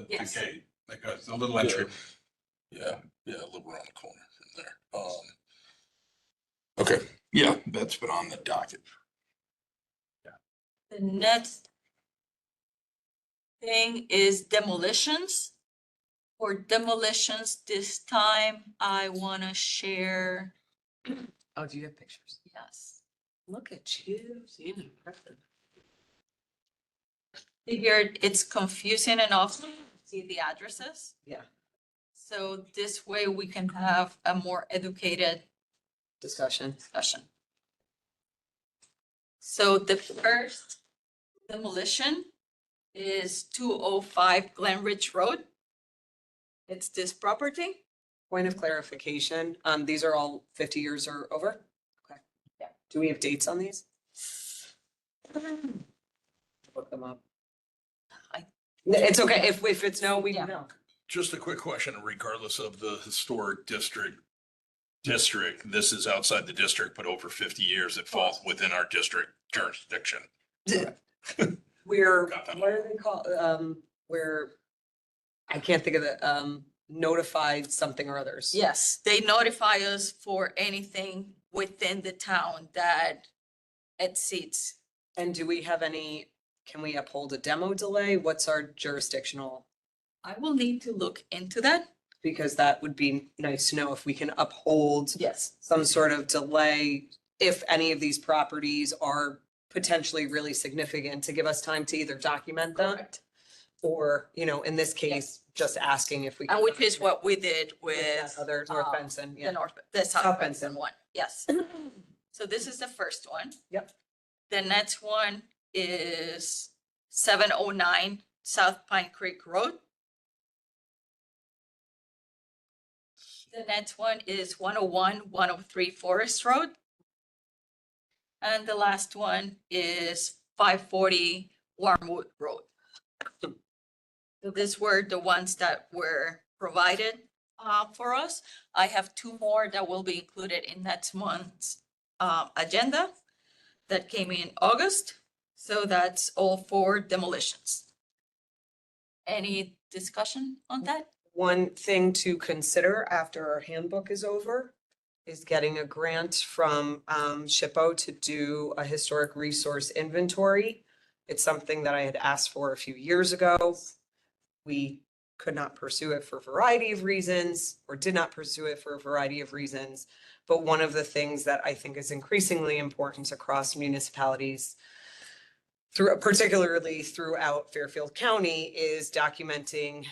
Yes. gate, like a little entry. Yeah, a little around the corner from there. Okay, yeah, that's been on the docket. The next thing is demolitions. For demolitions this time, I wanna share, Oh, do you have pictures? yes. Look at you, seeing impressive. Figured it's confusing enough to see the addresses. Yeah. So this way we can have a more educated Discussion. discussion. So the first demolition is 205 Glen Ridge Road. It's this property. Point of clarification, these are all 50 years or over? Okay. Yeah. Do we have dates on these? Look them up. It's okay, if it's no, we Yeah. know. Just a quick question, regardless of the historic district, this is outside the district, but over 50 years, it falls within our district jurisdiction. We're, Got that. what do they call, we're, I can't think of the, notified something or others. Yes, they notify us for anything within the town that exceeds. And do we have any, can we uphold a demo delay? What's our jurisdictional? I will need to look into that. Because that would be nice to know if we can uphold Yes. some sort of delay if any of these properties are potentially really significant to give us time to either document them Correct. or, you know, in this case, just asking if we. And which is what we did With that with other North um, Benson, the yeah. South South Benson Benson. one, yes. So this is the first one. Yep. The next one is 709 South Pine Creek Road. The next one is 101, 103 Forest Road. And the last one is 540 Wormwood Road. So these were the ones that were provided for us. I have 2 more that will be included in next month's agenda that came in August. So that's all for demolitions. Any discussion on that? One thing to consider after our handbook is over is getting a grant from SHPO to do a historic resource inventory. It's something that I had asked for a few years ago. We could not pursue it for a variety of reasons, or did not pursue it for a variety of reasons. But one of the things that I think is increasingly important across municipalities, particularly throughout Fairfield County, is documenting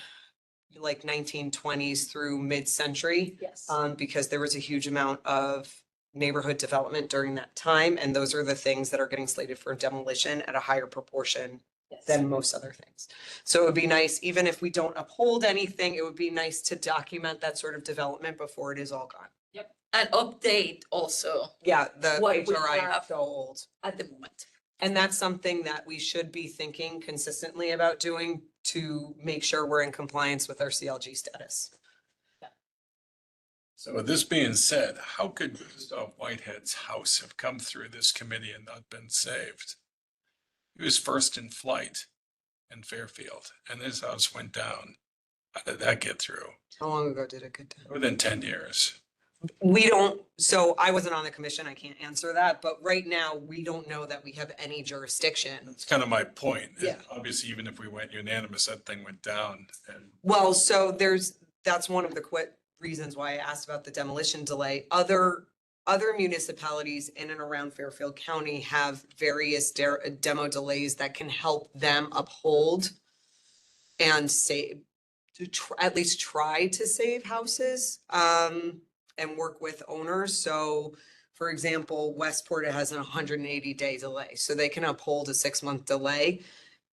like 1920s through mid-century. Yes. Because there was a huge amount of neighborhood development during that time, and those are the things that are getting slated for demolition at a higher proportion than most other things. So it would be nice, even if we don't uphold anything, it would be nice to document that sort of development before it is all gone. and update also Yeah, the What we HRI have. is so old. at the moment. And that's something that we should be thinking consistently about doing to make sure we're in compliance with our CLG status. So with this being said, how could Gustav Whitehead's house have come through this committee and not been saved? He was first in flight in Fairfield, and his house went down. How did that get through? How long ago did it get done? Within 10 years. We don't, so I wasn't on the commission, I can't answer that, but right now, we don't know that we have any jurisdiction. That's kind of my point. Yeah. Obviously, even if we went unanimous, that thing went down. And Well, so that's one of the reasons why I asked about the demolition delay. Other municipalities in and around Fairfield County have various demo delays that can help them uphold and save, at least try to save houses, and work with owners. So for example, Westport has a 180-day delay, so they can uphold a 6-month delay,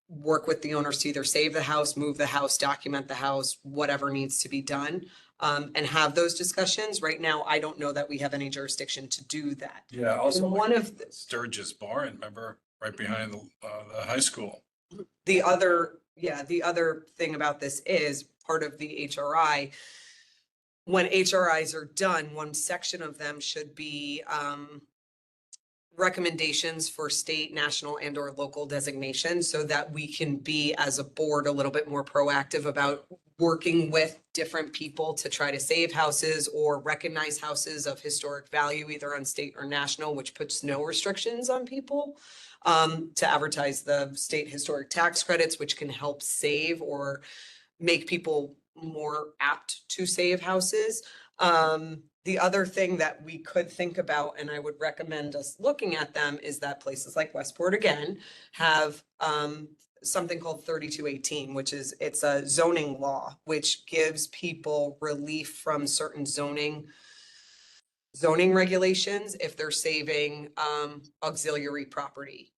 work with the owners to either save the house, move the house, document the house, whatever needs to be done, and have those discussions. Right now, I don't know that we have any jurisdiction to do that. yeah, also And one of Sturgis Barn, remember, right behind the high school. the other thing about this is part of the HRI. When HRIs are done, one section of them should be recommendations for state, national, and or local designation so that we can be, as a board, a little bit more proactive about working with different people to try to save houses or recognize houses of historic value, either on state or national, which puts no restrictions on people. To advertise the state historic tax credits, which can help save or make people more apt to save houses. The other thing that we could think about, and I would recommend us looking at them, is that places like Westport again have something called 3218, which is, it's a zoning law, which gives people relief from certain zoning regulations if they're saving auxiliary property,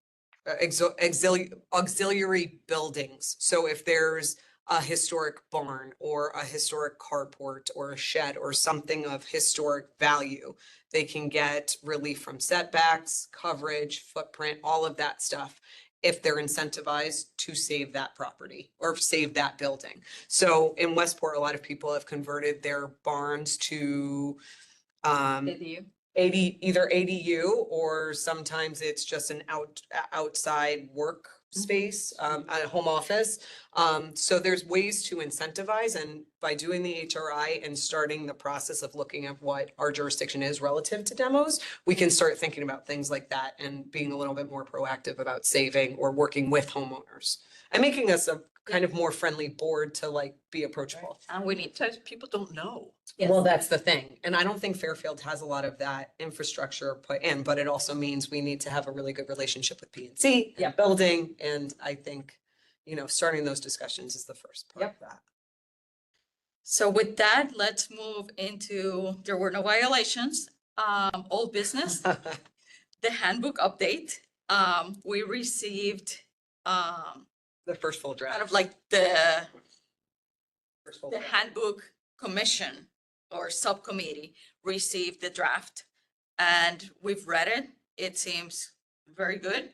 auxiliary buildings. So if there's a historic barn or a historic carport or a shed or something of historic value, they can get relief from setbacks, coverage, footprint, all of that stuff, if they're incentivized to save that property or save that building. So in Westport, a lot of people have converted their barns to ADU. either ADU, or sometimes it's just an outside work space, a home office. So there's ways to incentivize, and by doing the HRI and starting the process of looking at what our jurisdiction is relative to demos, we can start thinking about things like that and being a little bit more proactive about saving or working with homeowners and making us a kind of more friendly board to like be approachable. And we need to, Sometimes people don't know. Well, that's the thing. And I don't think Fairfield has a lot of that infrastructure put in, but it also means we need to have a really good relationship with PNC, Yeah. building. And I think, starting those discussions is the first part of that. So with that, let's move into, there were no violations, old business, the handbook update. We received, The first full draft. kind of like the First full the draft. handbook commission or subcommittee received the draft and we've read it. It seems very good.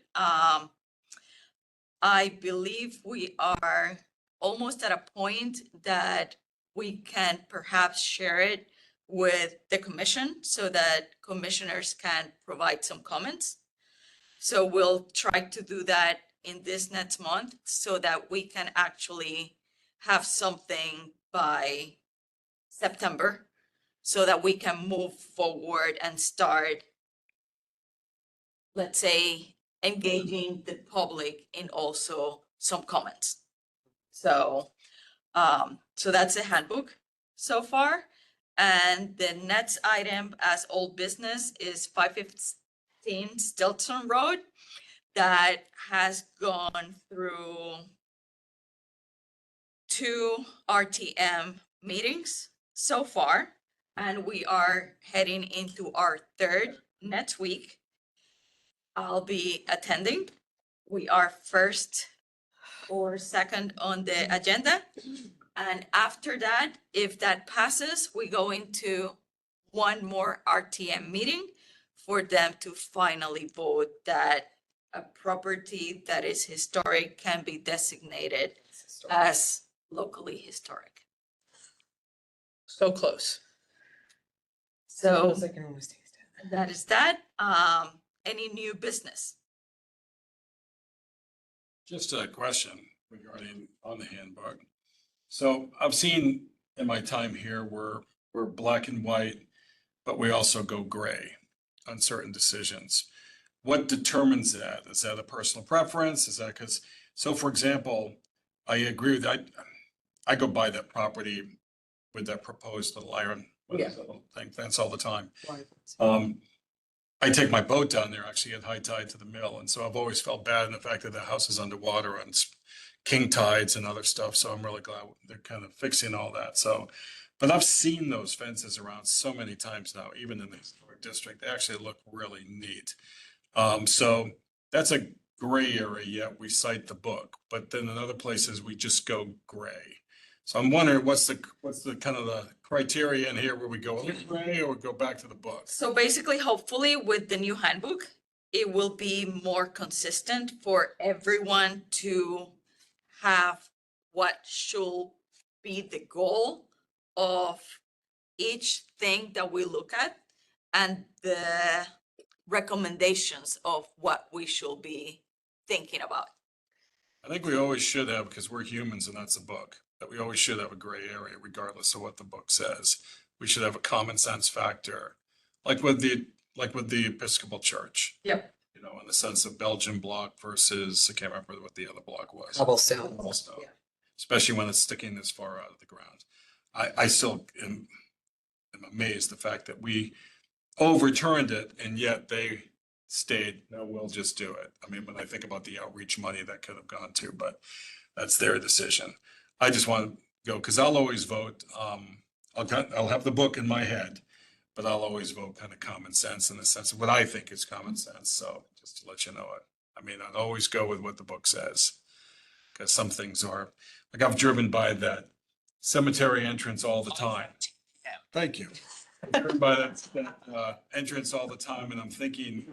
I believe we are almost at a point that we can perhaps share it with the commission so that commissioners can provide some comments. So we'll try to do that in this next month so that we can actually have something by September so that we can move forward and start, let's say, engaging the public in also some comments. So, so that's the handbook so far. And the next item as old business is 515 Stilton Road that has gone through 2 RTM meetings so far, and we are heading into our 3rd next week. I'll be attending. We are first or second on the agenda. And after that, if that passes, we go into one more RTM meeting for them to finally vote that a property that is historic can be designated as locally historic. So close. So I can almost taste it. that is that. Any new business? Just a question regarding on the handbook. So I've seen in my time here where we're black and white, but we also go gray on certain decisions. What determines that? Is that a personal preference? Is that because, so for example, I agree with that. I go by that property with that proposed little iron, what is that little thing, fence all the time. I take my boat down there actually at high tide to the mill. And so I've always felt bad in the fact that the house is underwater on king tides and other stuff. So I'm really glad they're kind of fixing all that. So, but I've seen those fences around so many times now, even in the historic district, they actually look really neat. So that's a gray area, yet we cite the book, but then in other places we just go gray. So I'm wondering what's the kind of the criteria in here where we go gray or go back to the book? So basically, hopefully with the new handbook, it will be more consistent for everyone to have what should be the goal of each thing that we look at and the recommendations of what we should be thinking about. I think we always should have, because we're humans and that's a book, that we always should have a gray area regardless of what the book says. We should have a common sense factor, like with the Episcopal Church. Yep. You know, in the sense of Belgian block versus, I can't remember what the other block was. Cobblestone. Cobblestone. Yeah. Especially when it's sticking this far out of the ground. I still am amazed the fact that we overturned it and yet they stayed, no, we'll just do it. I mean, when I think about the outreach money that could have gone to, but that's their decision. I just want to go, because I'll always vote, I'll have the book in my head, but I'll always vote kind of common sense in the sense of what I think is common sense. So just to let you know it. I mean, I'd always go with what the book says. Because some things are, like I've driven by that cemetery entrance all the time. Thank you. I driven by that entrance all the time and I'm thinking,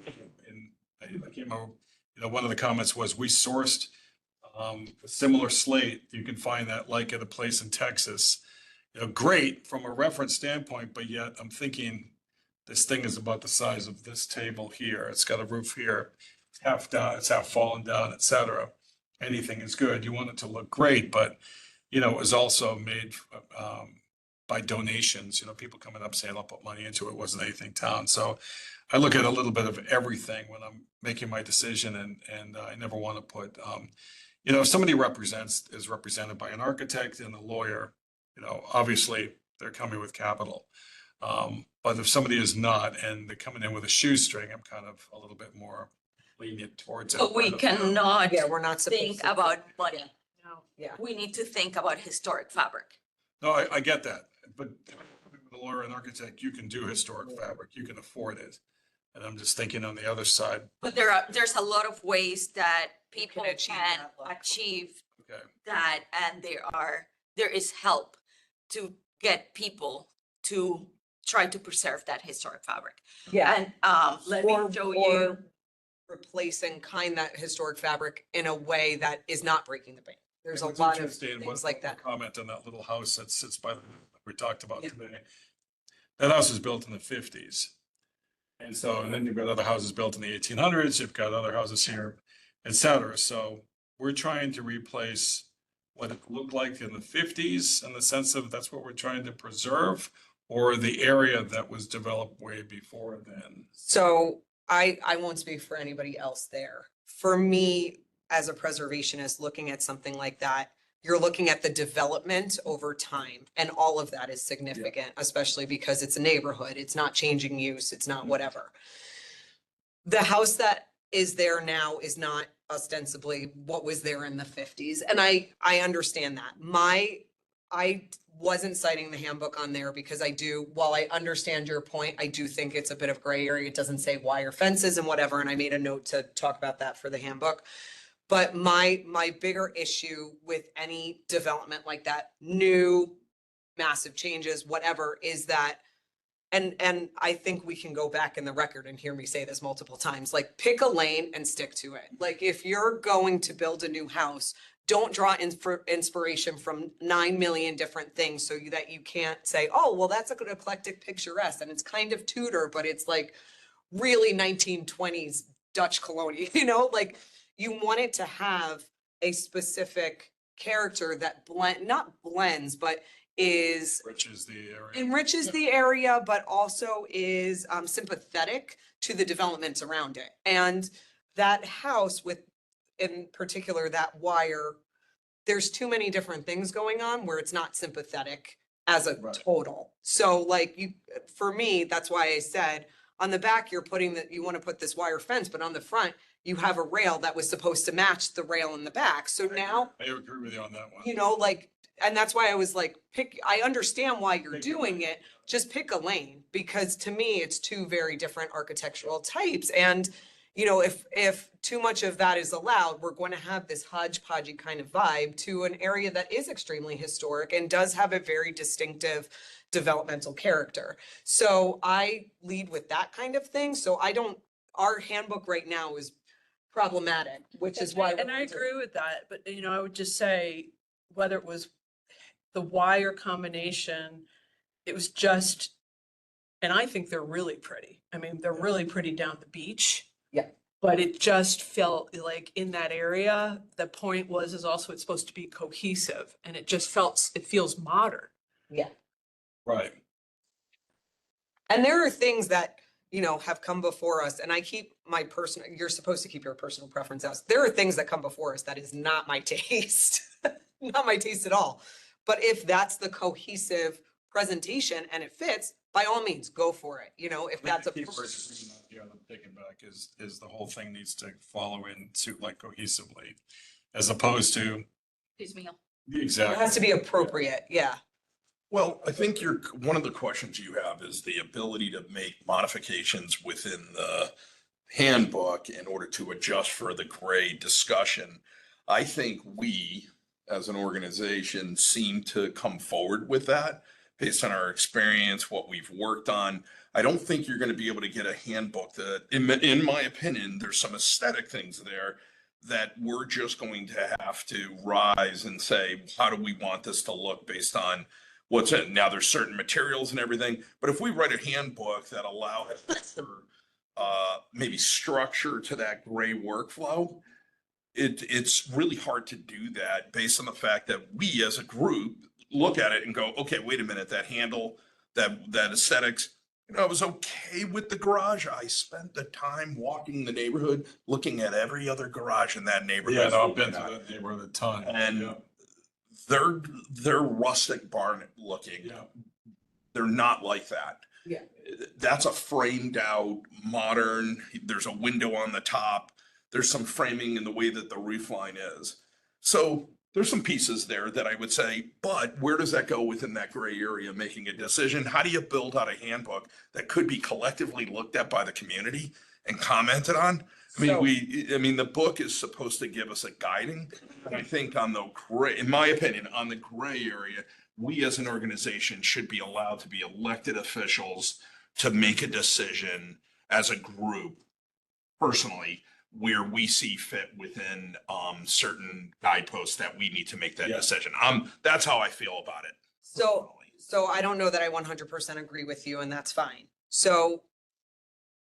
and I came over, you know, one of the comments was we sourced a similar slate. You can find that like at a place in Texas, you know, great from a reference standpoint, but yet I'm thinking this thing is about the size of this table here. It's got a roof here, it's half down, it's half fallen down, et cetera. Anything is good. You want it to look great, but you know, it was also made by donations, you know, people coming up saying, I'll put money into it. It wasn't anything town. So I look at a little bit of everything when I'm making my decision and I never want to put, you know, if somebody is represented by an architect and a lawyer, you know, obviously they're coming with capital. But if somebody is not and they're coming in with a shoestring, I'm kind of a little bit more lenient towards it. But we cannot Yeah, we're not supposed think to. about money. No. Yeah. We need to think about historic fabric. No, I get that, but with a lawyer and architect, you can do historic fabric, you can afford it. And I'm just thinking on the other side, But there's a lot of ways that people achieve can that level. achieve okay, that, and there is help to get people to try to preserve that historic fabric. Yeah. And let me Or- show or you. Replace and kind that historic fabric in a way that is not breaking the bank. There's a It's lot of interesting, things like that. Comment on that little house that sits by, we talked about Yeah. today. That house was built in the 50s. And so, and then you've got other houses built in the 1800s, you've got other houses here, et cetera. So we're trying to replace what it looked like in the 50s in the sense of that's what we're trying to preserve, or the area that was developed way before then. So I won't speak for anybody else there. For me, as a preservationist, looking at something like that, you're looking at the development over time, and all of that is significant, especially because it's a neighborhood. It's not changing use, it's not whatever. The house that is there now is not ostensibly what was there in the 50s, and I understand that. I wasn't citing the handbook on there because while I understand your point, I do think it's a bit of gray area. It doesn't say wire fences and whatever, and I made a note to talk about that for the handbook. But my bigger issue with any development like that, new massive changes, whatever, is that and I think we can go back in the record and hear me say this multiple times, like pick a lane and stick to it. Like if you're going to build a new house, don't draw inspiration from 9 million different things so that you can't say, oh, well, that's a good eclectic picturesque and it's kind of Tudor, but it's like really 1920s Dutch colonial, you know, like you want it to have a specific character that not blends, but Enriches the area. enriches the area, but also is sympathetic to the developments around it. And that house with, in particular, that wire, there's too many different things going on where it's not sympathetic as a total. So like you, for me, that's why I said on the back, you're putting that, you want to put this wire fence, but on the front, you have a rail that was supposed to match the rail in the back. So now, I agree with you on that one. you know, like, and that's why I was like, I understand why you're doing it, just pick a lane, because to me, it's two very different architectural types. And, you know, if too much of that is allowed, we're going to have this hodgepodgey kind of vibe to an area that is extremely historic and does have a very distinctive developmental character. So I lead with that kind of thing. So our handbook right now is problematic, which is why. And I agree with that, but you know, I would just say, whether it was the wire combination, it was just, and I think they're really pretty. I mean, they're really pretty down the beach. Yeah. But it just felt like in that area, the point is also it's supposed to be cohesive, and it just it feels modern. Yeah. Right. And there are things that, you know, have come before us, and I keep my personal, you're supposed to keep your personal preference out. There are things that come before us that is not my taste, not my taste at all. But if that's the cohesive presentation and it fits, by all means, go for it. You know, if that's a. The other taken back is the whole thing needs to follow in suit like cohesively, as opposed to. Piecemeal. It Exactly. has to be appropriate, yeah. Well, I think one of the questions you have is the ability to make modifications within the handbook in order to adjust for the gray discussion. I think we, as an organization, seem to come forward with that based on our experience, what we've worked on. I don't think you're going to be able to get a handbook that, in my opinion, there's some aesthetic things there that we're just going to have to rise and say, how do we want this to look based on what's in? Now, there's certain materials and everything, but if we write a handbook that allows for maybe structure to that gray workflow, it's really hard to do that based on the fact that we as a group look at it and go, okay, wait a minute, that handle, that aesthetics, you know, I was okay with the garage. I spent the time walking the neighborhood, looking at every other garage in that neighborhood. Yeah, no, I've been to that neighborhood a ton. And Yeah. they're rustic barn looking. Yeah. They're not like that. Yeah. That's a framed out modern, there's a window on the top. There's some framing in the way that the roof line is. So there's some pieces there that I would say, but where does that go within that gray area, making a decision? How do you build out a handbook that could be collectively looked at by the community and commented on? I mean, the book is supposed to give us a guiding, and I think on the gray, in my opinion, on the gray area, we as an organization should be allowed to be elected officials to make a decision as a group, personally, where we see fit within certain guideposts that we need to make that decision. That's how I feel about it. So I don't know that I 100% agree with you, and that's fine. So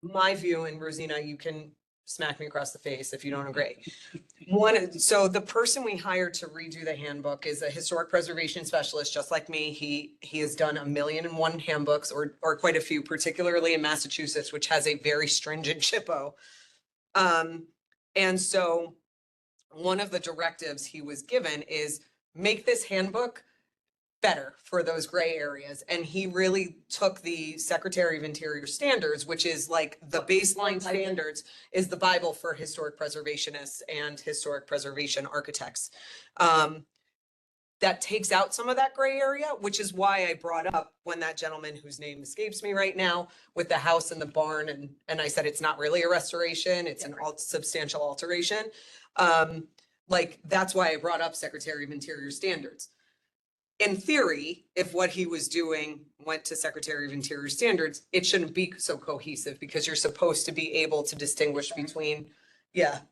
my view, and Rosina, you can smack me across the face if you don't agree. So the person we hired to redo the handbook is a historic preservation specialist, just like me. He has done 1,000,001 handbooks, or quite a few, particularly in Massachusetts, which has a very stringent SHPO. And so one of the directives he was given is make this handbook better for those gray areas. And he really took the Secretary of Interior standards, which is like the baseline standards, is the Bible for historic preservationists and historic preservation architects. That takes out some of that gray area, which is why I brought up when that gentleman whose name escapes me right now with the house and the barn, and I said it's not really a restoration, it's an substantial alteration. Like, that's why I brought up Secretary of Interior standards. in theory, if what he was doing went to Secretary of Interior standards, it shouldn't be so cohesive because you're supposed to be able to distinguish between,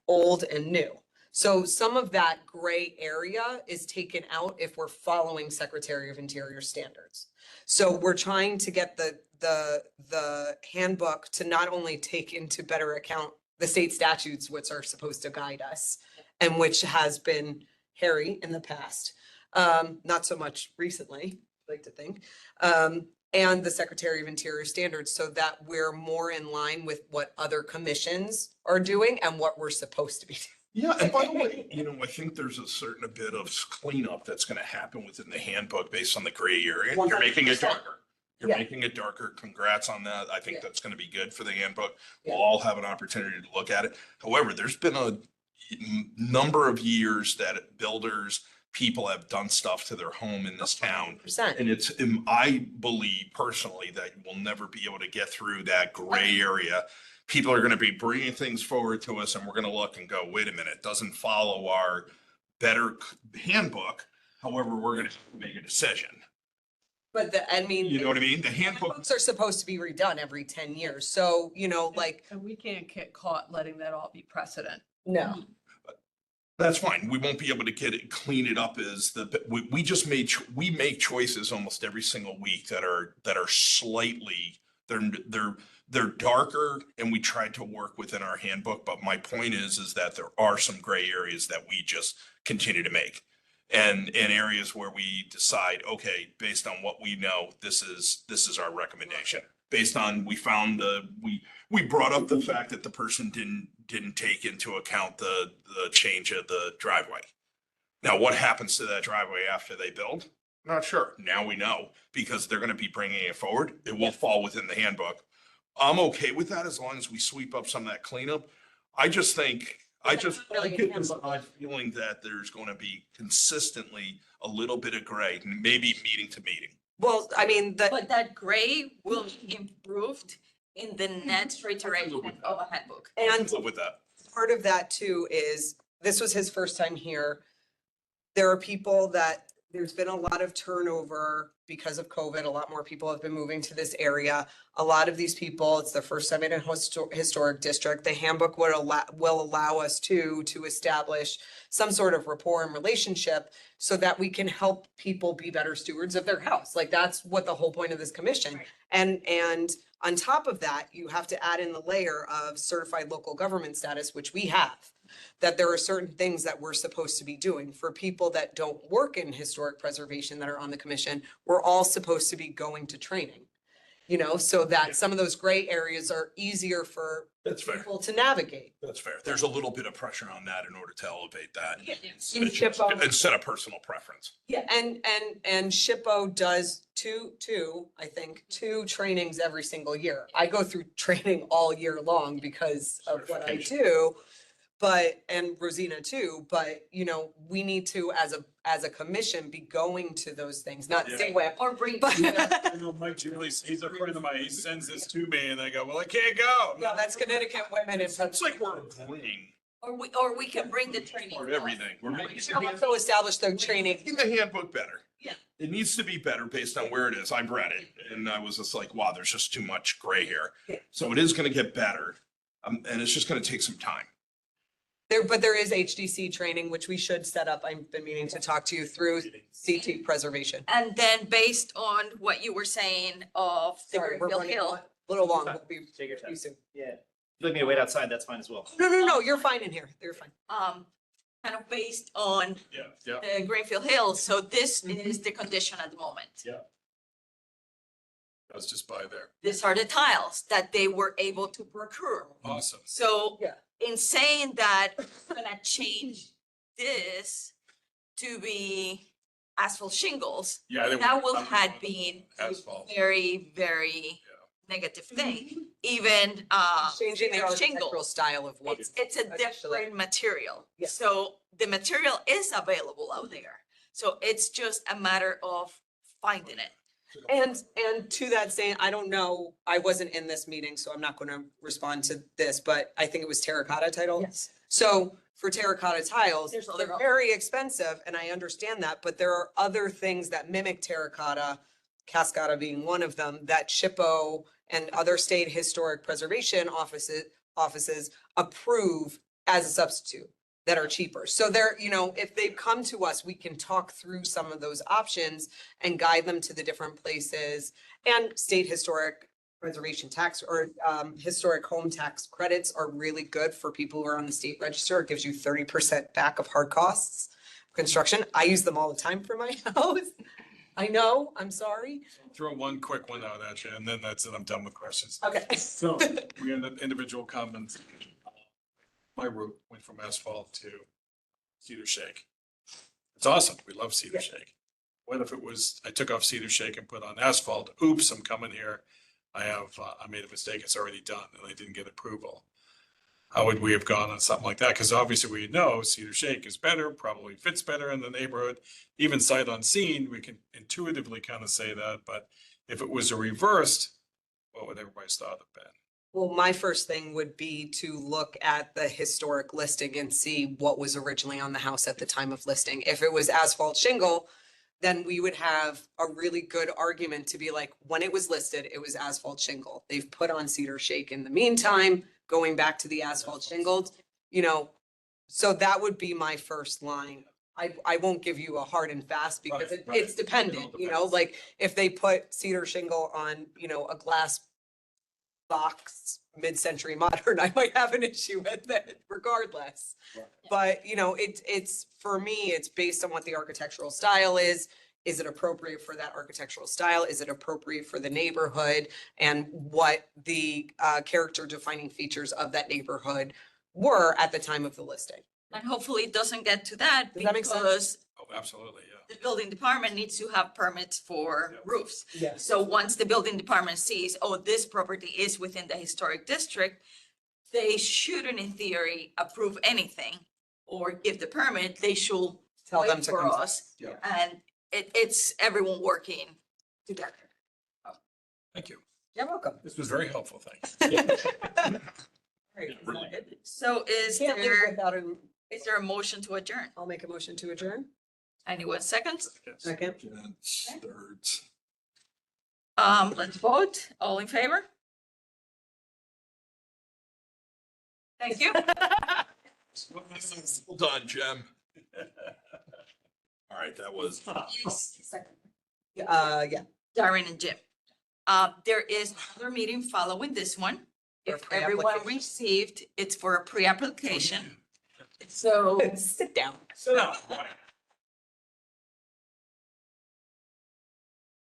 old and new. So some of that gray area is taken out if we're following Secretary of Interior standards. So we're trying to get the handbook to not only take into better account the state statutes, which are supposed to guide us, and which has been hairy in the past, not so much recently, I like to think, and the Secretary of Interior standards, so that we're more in line with what other commissions are doing and what we're supposed to be doing. Yeah, and by the way, I think there's a certain bit of cleanup that's gonna happen within the handbook based on the gray area. You're making it 100%. darker. You're Yeah. making it darker. Congrats on that. I think Yeah. that's gonna be good for the handbook. Yeah. We'll all have an opportunity to look at it. However, there's been a number of years that builders, people have done stuff to their home in this town. 100%. And I believe personally that we'll never be able to get through that gray area. People are gonna be bringing things forward to us and we're gonna look and go, wait a minute, it doesn't follow our better handbook. However, we're gonna have to make a decision. But I mean. You know what I mean? The handbook, Books are supposed to be redone every 10 years. So, like, And we can't get caught letting that all be precedent. no. that's fine. We won't be able to get it, clean it up as we just we make choices almost every single week that are slightly, they're darker and we try to work within our handbook. But my point is that there are some gray areas that we just continue to make. And in areas where we decide, okay, based on what we know, this is our recommendation. Based on, we brought up the fact that the person didn't take into account the change of the driveway. Now, what happens to that driveway after they build? Not sure. Now we know because they're gonna be bringing it forward. It will fall within the handbook. I'm okay with that as long as we sweep up some of that cleanup. I just think, I get this odd feeling that there's gonna be consistently a little bit of gray, maybe meeting to meeting. Well, I mean, But that gray will be improved in the next iteration of a handbook. and Live with that. part of that too is, this was his first time here. There are people that, there's been a lot of turnover because of COVID. A lot more people have been moving to this area. A lot of these people, it's their first time in a historic district. The handbook will allow us to establish some sort of rapport and relationship so that we can help people be better stewards of their house. Like, that's what the whole point of this commission. Right. And on top of that, you have to add in the layer of certified local government status, which we have. That there are certain things that we're supposed to be doing. For people that don't work in historic preservation that are on the commission, we're all supposed to be going to training. So that some of those gray areas are easier for That's fair. people to navigate. That's fair. There's a little bit of pressure on that in order to elevate that. In SHPO. Instead of personal preference. Yeah, and SHPO does two trainings every single year. I go through training all year long because of what I do. And Rosina too, but we need to, as a commission, be going to those things, not Yeah. CWIP. Or bring. But I know Mike Julius, he's a friend of mine. He sends this to me and I go, well, I can't go. no, that's Connecticut women in It's like we're agreeing Or we can bring the training. for everything. We're making We'll also establish the training. the handbook better. Yeah. It needs to be better based on where it is. I read it and I was just like, wow, there's just too much gray here. Yeah. So it is gonna get better. And it's just gonna take some time. There is HDC training, which we should set up. I've been meaning to talk to you through CT preservation. And then based on what you were saying of the Sorry, we're Greenfield running a Hill, little long. We'll be Take your time. too soon. Yeah. If you'd like me to wait outside, that's fine as well. No, you're fine in here. You're fine. kind of based on Yeah. the Greenfield Hill, so this is the condition at the moment. Yeah. That's just by there. These are the tiles that they were able to procure. Awesome. So Yeah. in saying that we're gonna change this to be asphalt shingles, Yeah. I think that will I'm- had been a Asphalt. very, very negative thing. Even, Changing the their architectural style of what. it's a Initially. different material. Yeah. So the material is available out there. So it's just a matter of finding it. And to that saying, I don't know, I wasn't in this meeting, so I'm not gonna respond to this, but I think it was terracotta title. Yes. So for terracotta tiles, There's other they're very expensive, and I understand that, but there are other things that mimic terracotta, Cascata being one of them, that SHPO and other state historic preservation offices approve as a substitute that are cheaper. So they're, you know, if they come to us, we can talk through some of those options and guide them to the different places. And state historic preservation tax or historic home tax credits are really good for people who are on the state register. It gives you 30% back of hard costs of construction. I use them all the time for my house. I know, I'm sorry. Throw one quick one out at you, and then that's it. I'm done with questions. Okay. So we had individual comments. My route went from asphalt to Cedar Shake. It's awesome. We love Cedar Shake. What if it was, I took off Cedar Shake and put on asphalt? Oops, I'm coming here. I made a mistake. It's already done and I didn't get approval. How would we have gone on something like that? Because obviously we know Cedar Shake is better, probably fits better in the neighborhood. Even sight unseen, we can intuitively kind of say that. But if it was a reversed, what would everybody's thought have been? Well, my first thing would be to look at the historic listing and see what was originally on the house at the time of listing. If it was asphalt shingle, then we would have a really good argument to be like, when it was listed, it was asphalt shingle. They've put on Cedar Shake in the meantime, going back to the asphalt shingled, you know, so that would be my first line. I won't give you a hard and fast because Right, it's dependent, you know, depends. like if they put cedar shingle on, you know, a glass box, mid-century modern, I might have an issue with it regardless. But, you know, it's, for me, it's based on what the architectural style is. Is it appropriate for that architectural style? Is it appropriate for the neighborhood? And what the character defining features of that neighborhood were at the time of the listing. And hopefully it doesn't get to that Does that make sense? because Oh, absolutely, yeah. the building department needs to have permits for Yeah. roofs. Yes. So once the building department sees, oh, this property is within the historic district, they shouldn't in theory approve anything or give the permit. They should Tell them wait to for come. us. Yeah. And it's everyone working together. Thank you. You're welcome. This was very helpful. Thanks. Right. Really. So Can't live without an, is there a motion to adjourn? I'll make a motion to adjourn. Anyone seconds? Second. Gents, thirds. Let's vote. All in favor? Thank you. Well done, Jem. All right, that was. Yeah. Darren and Jim. There is another meeting following this one. For If everyone pre-application. received, it's for a pre-application. So Sit down. So, right.